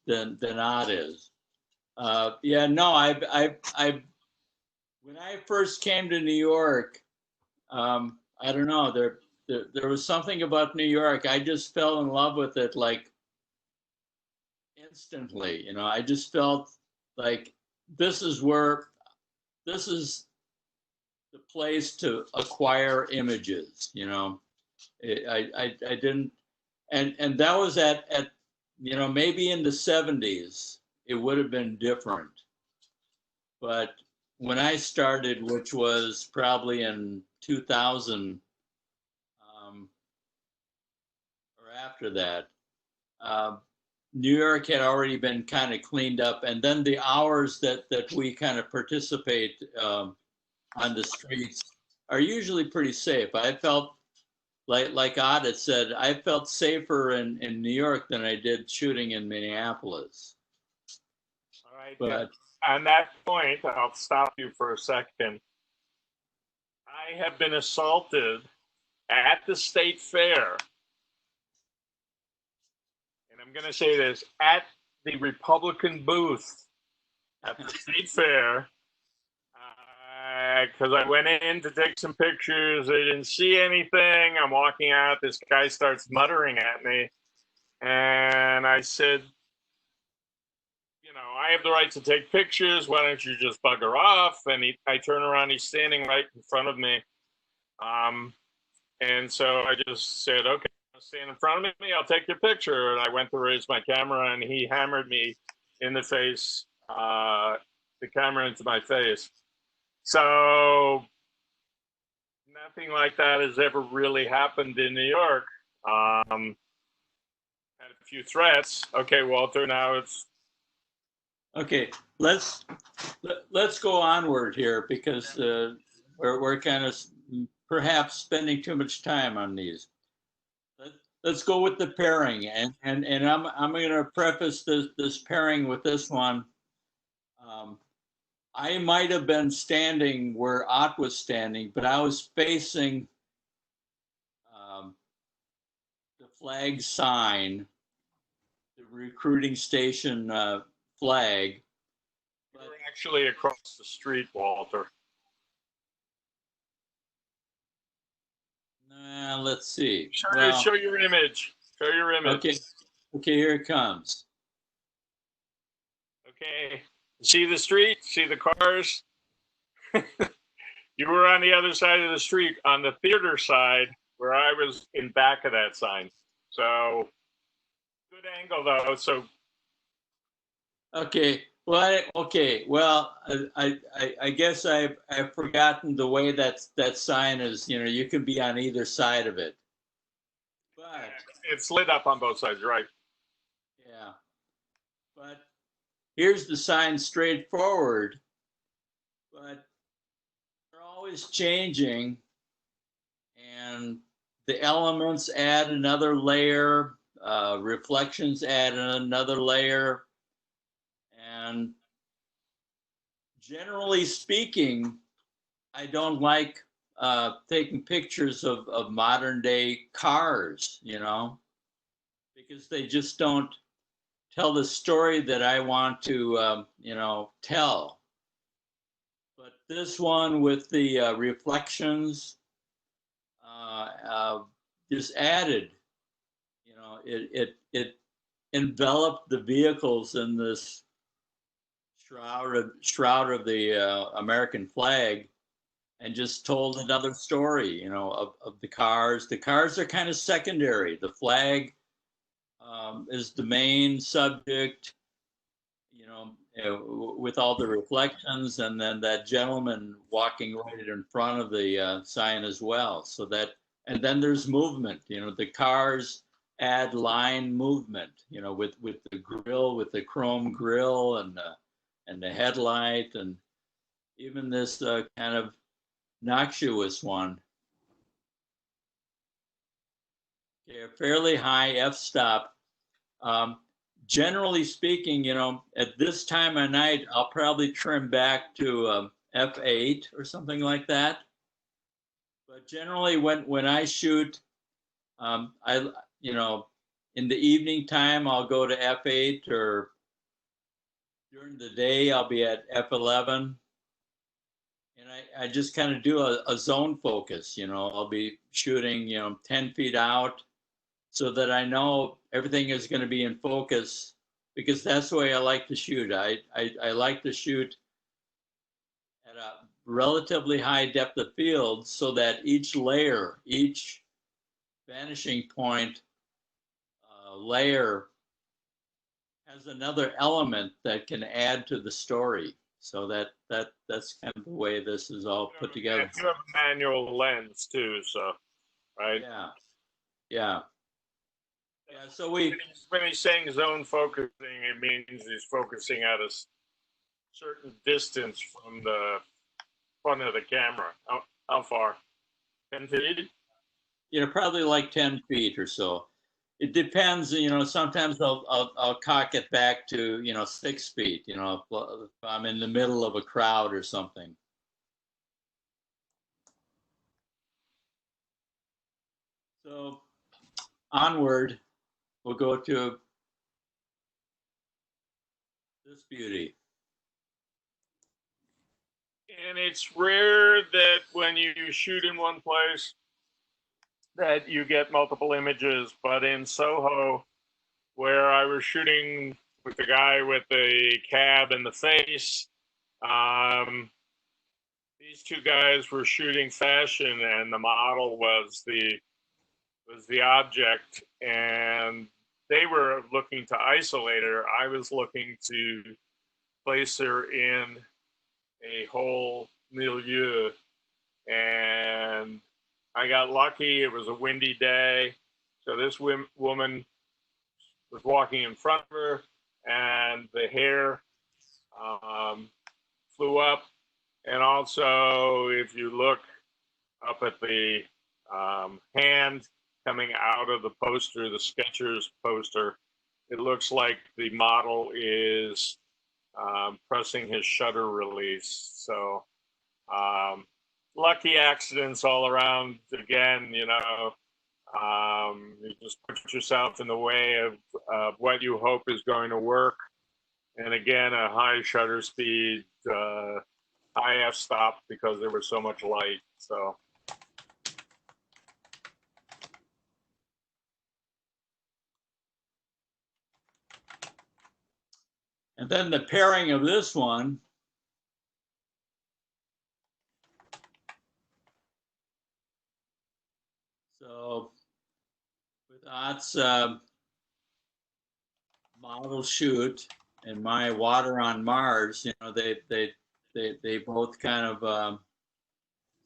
then Ott is. Yeah, no, when I first came to New York, I don't know, there was something about New York. I just fell in love with it like instantly. I just felt like this is the place to acquire images. I didn't, and that was at maybe in the 70s it would have been different, but when I started, which was probably in 2000 or after that, New York had already been kind of cleaned up, and then the hours that we kind of participate on the streets are usually pretty safe. I felt like Ott had said, I felt safer in New York than I did shooting in Minneapolis. All right. But on that point, I'll stop you for a second. I have been assaulted at the state fair, and I'm going to say this, at the Republican booth at the state fair, because I went in to take some pictures. I didn't see anything. I'm walking out. This guy starts muttering at me. And I said, I have the right to take pictures. Why don't you just bugger off? And I turn around. He's standing right in front of me. And so I just said, okay, stand in front of me. I'll take your picture. And I went to raise my camera, and he hammered me in the face, the camera into my face. So nothing like that has ever really happened in New York. Had a few threats. Okay, Walter, now it's Okay, let's go onward here because we're kind of perhaps spending too much time on these. Let's go with the pairing, and I'm going to preface this pairing with this one. I might have been standing where Ott was standing, but I was facing the flag sign, the recruiting station flag. But we're actually across the street, Walter. Let's see. Show your image. Show your image. Okay. Okay, here it comes. Okay. See the street? See the cars? You were on the other side of the street, on the theater side, where I was in back of that sign. So good angle though. So okay. Well, okay. Well, I guess I've forgotten the way that sign is. You know, you can be on either side of it. But it's lit up on both sides, right? Yeah. But here's the sign straightforward. But they're always changing, and the elements add another layer. Reflections add another layer. And generally speaking, I don't like taking pictures of modern day cars, you know, because they just don't tell the story that I want to, you know, tell. But this one with the reflections just added, you know, it enveloped the vehicles in this shroud of the American flag, and just told another story, you know, of the cars. The cars are kind of secondary. The flag is the main subject, you know, with all the reflections, and then that gentleman walking right in front of the sign as well. So that, and then there's movement, you know, the cars add line movement, you know, with the grill, with the chrome grill and the headlight, and even this kind of noxious one. Okay, a fairly high f-stop. Generally speaking, you know, at this time of night, I'll probably trim back to f8 or something like that. But generally, when I shoot, you know, in the evening time, I'll go to f8, or during the day, I'll be at f11. And I just kind of do a zone focus, you know, I'll be shooting, you know, 10 feet out, so that I know everything is going to be in focus, because that's the way I like to shoot. I like to shoot at a relatively high depth of field, so that each layer, each vanishing point layer has another element that can add to the story. So that's kind of the way this is all put together. You have a manual lens too, so right? Yeah, yeah. Yeah, so when he's saying zone focusing, it means he's focusing at a certain distance from the front of the camera. How far? 10 feet? You know, probably like 10 feet or so. It depends, you know, sometimes I'll cock it back to, you know, 6 feet, you know, if I'm in the middle of a crowd or something. So onward, we'll go to this beauty. And it's rare that when you shoot in one place that you get multiple images, but in Soho, where I was shooting with the guy with the cab in the face, these two guys were shooting fashion, and the model was the object, and they were looking to isolate her. I was looking to place her in a whole milieu, and I got lucky. It was a windy day, so this woman was walking in front of her, and the hair flew up. And also, if you look up at the hand coming out of the poster, the Skechers poster, it looks like the model is pressing his shutter release. So lucky accidents all around. Again, you just put yourself in the way of what you hope is going to work. And again, a high shutter speed, high f-stop because there was so much light. So. And then the pairing of this one. So with Ott's model shoot and my water on Mars, you know, they both kind of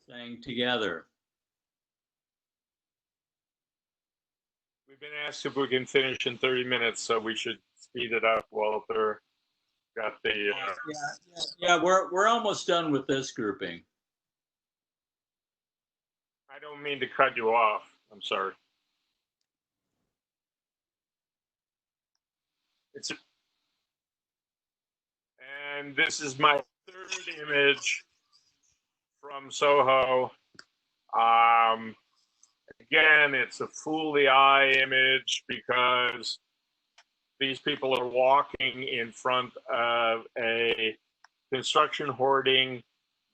sang together. We've been asked if we can finish in 30 minutes, so we should speed it up. Walter got the. Yeah, we're almost done with this grouping. I don't mean to cut you off. I'm sorry. And this is my third image from Soho. Again, it's a fool the eye image because these people are walking in front of a construction hoarding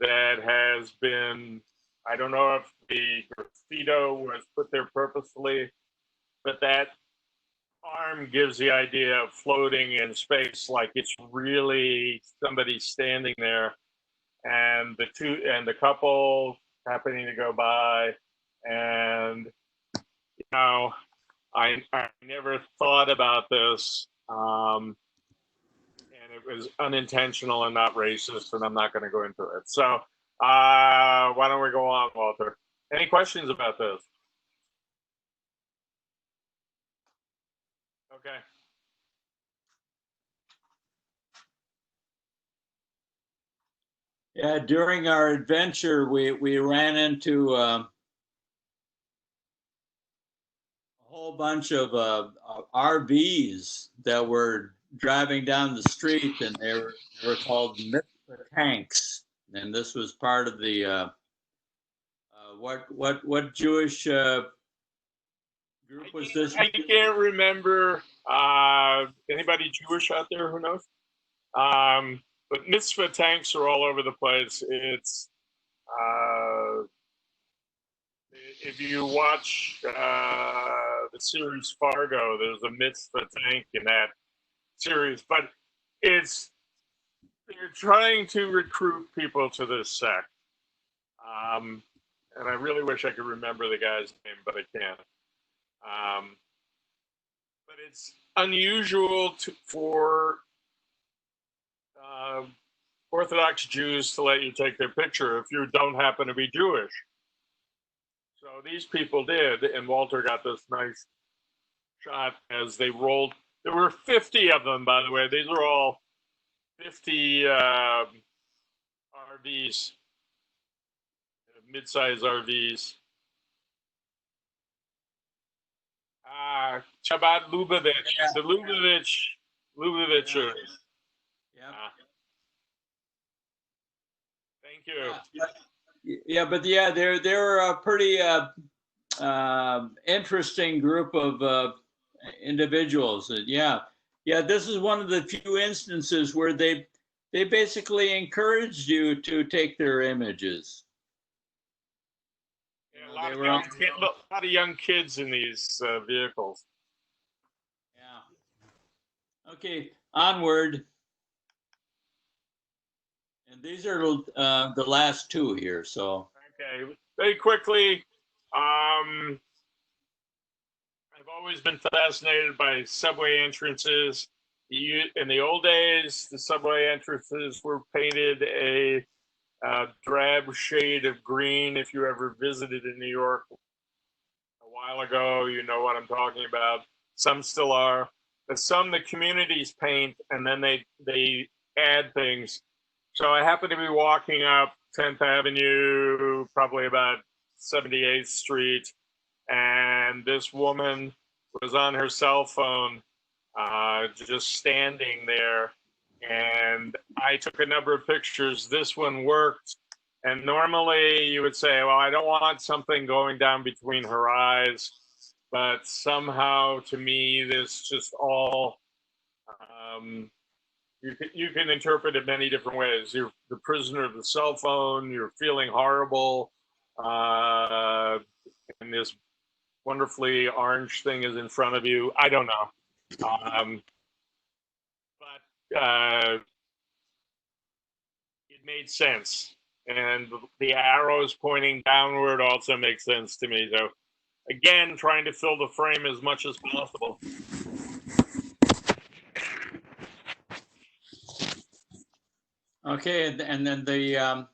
that has been, I don't know if the graffito was put there purposefully, but that arm gives the idea of floating in space, like it's really somebody standing there, and the couple happening to go by, and you know, I never thought about this, and it was unintentional and not racist, and I'm not going to go into it. So why don't we go on, Walter? Any questions about this? Okay. Yeah, during our adventure, we ran into a whole bunch of RVs that were driving down the street, and they were called mitzvah tanks. And this was part of the what Jewish group was this? I can't remember. Anybody Jewish out there who knows? But mitzvah tanks are all over the place. It's if you watch the series Fargo, there's a mitzvah tank in that series, but they're trying to recruit people to this sect. And I really wish I could remember the guy's name, but I can't. But it's unusual for Orthodox Jews to let you take their picture if you don't happen to be Jewish. So these people did, and Walter got this nice shot as they rolled. There were 50 of them, by the way. These are all 50 RVs, mid-size RVs. Chabad Lubavitch, the Lubavitchers. Yeah. Thank you. Yeah, but yeah, they're a pretty interesting group of individuals. Yeah, this is one of the few instances where they basically encouraged you to take their images. Yeah, a lot of young kids in these vehicles. Yeah. Okay, onward. And these are the last two here. So. Okay, very quickly. I've always been fascinated by subway entrances. In the old days, the subway entrances were painted a drab shade of green. If you ever visited in New York a while ago, you know what I'm talking about. Some still are, but some the communities paint, and then they add things. So I happened to be walking up 10th Avenue, probably about 78th Street, and this woman was on her cell phone, just standing there. And I took a number of pictures. This one worked. And normally you would say, well, I don't want something going down between her eyes. But somehow to me, this just all, you can interpret it many different ways. You're the prisoner of the cell phone. You're feeling horrible. And this wonderfully orange thing is in front of you. I don't know. But it made sense. And the arrows pointing downward also makes sense to me. So again, trying to fill the frame as much as possible. Okay, and then the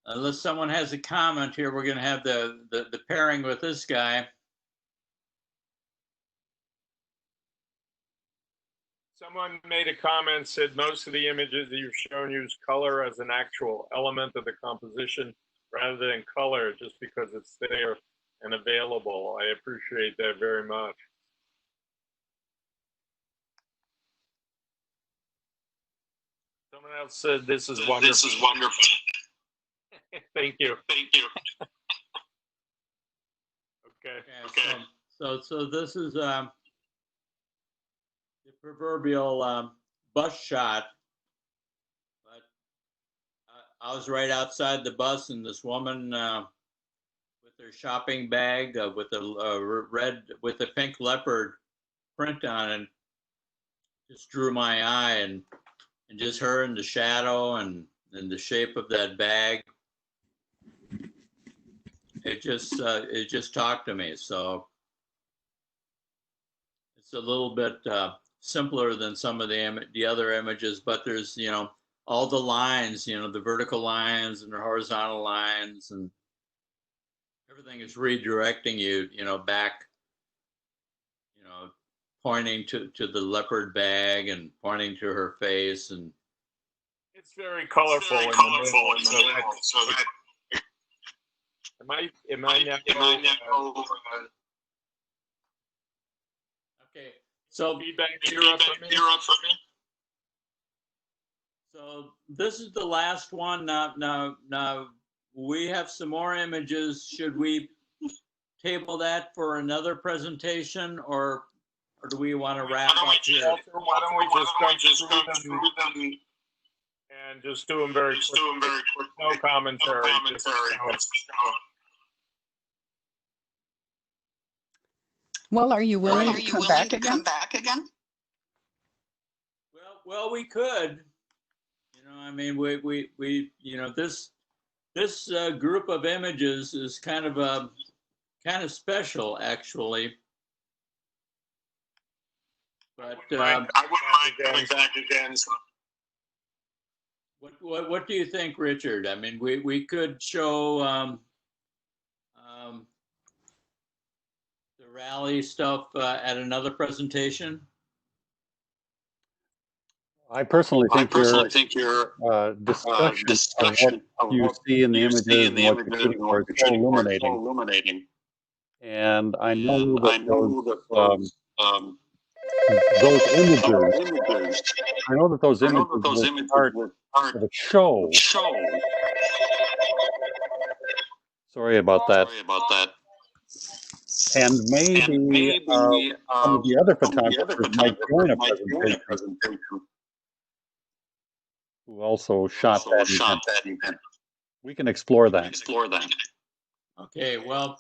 unless someone has a comment here, we're going to have the pairing with this guy. Someone made a comment, said most of the images that you've shown use color as an actual element of the composition rather than color, just because it's there and available. I appreciate that very much. Someone else said this is wonderful. This is wonderful. Thank you. Thank you. Okay. So this is the proverbial bus shot. But I was right outside the bus, and this woman with her shopping bag with a pink leopard print on it just drew my eye, and just her in the shadow and the shape of that bag. It just talked to me. So it's a little bit simpler than some of the other images, but there's, all the lines, the vertical lines and the horizontal lines, and everything is redirecting you, back, pointing to the leopard bag and pointing to her face. And it's very colorful. It might not go. Okay, so feedback here up for me. So this is the last one. Now we have some more images. Should we table that for another presentation, or do we want to wrap up here? Why don't we just go through them and just do them very quick? No commentary. Well, are you willing to come back again? Well, we could. I mean, we this group of images is kind of special, actually. But I wouldn't mind coming back again. So. What do you think, Richard? I mean, we could show the rally stuff at another presentation. I personally think your discussion of what you see in the images and what you're shooting for is so illuminating. And I know that those images, I know that those images were part of a show. Sorry about that. And maybe some of the other photographers might join a presentation who also shot that event. We can explore that. Okay, well,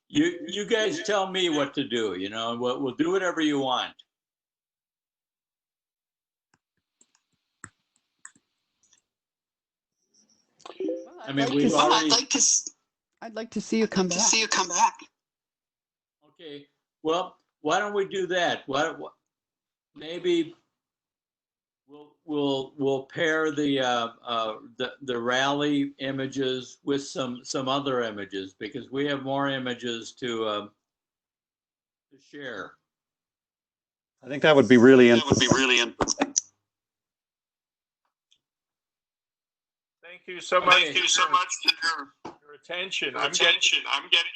you guys tell me what to do. We'll do whatever you want. I mean, I'd like to see you come back. Okay, well, why don't we do that? Maybe we'll pair the rally images with some other images, because we have more images to share. I think that would be really interesting. Thank you so much. Thank you so much for your attention. I'm getting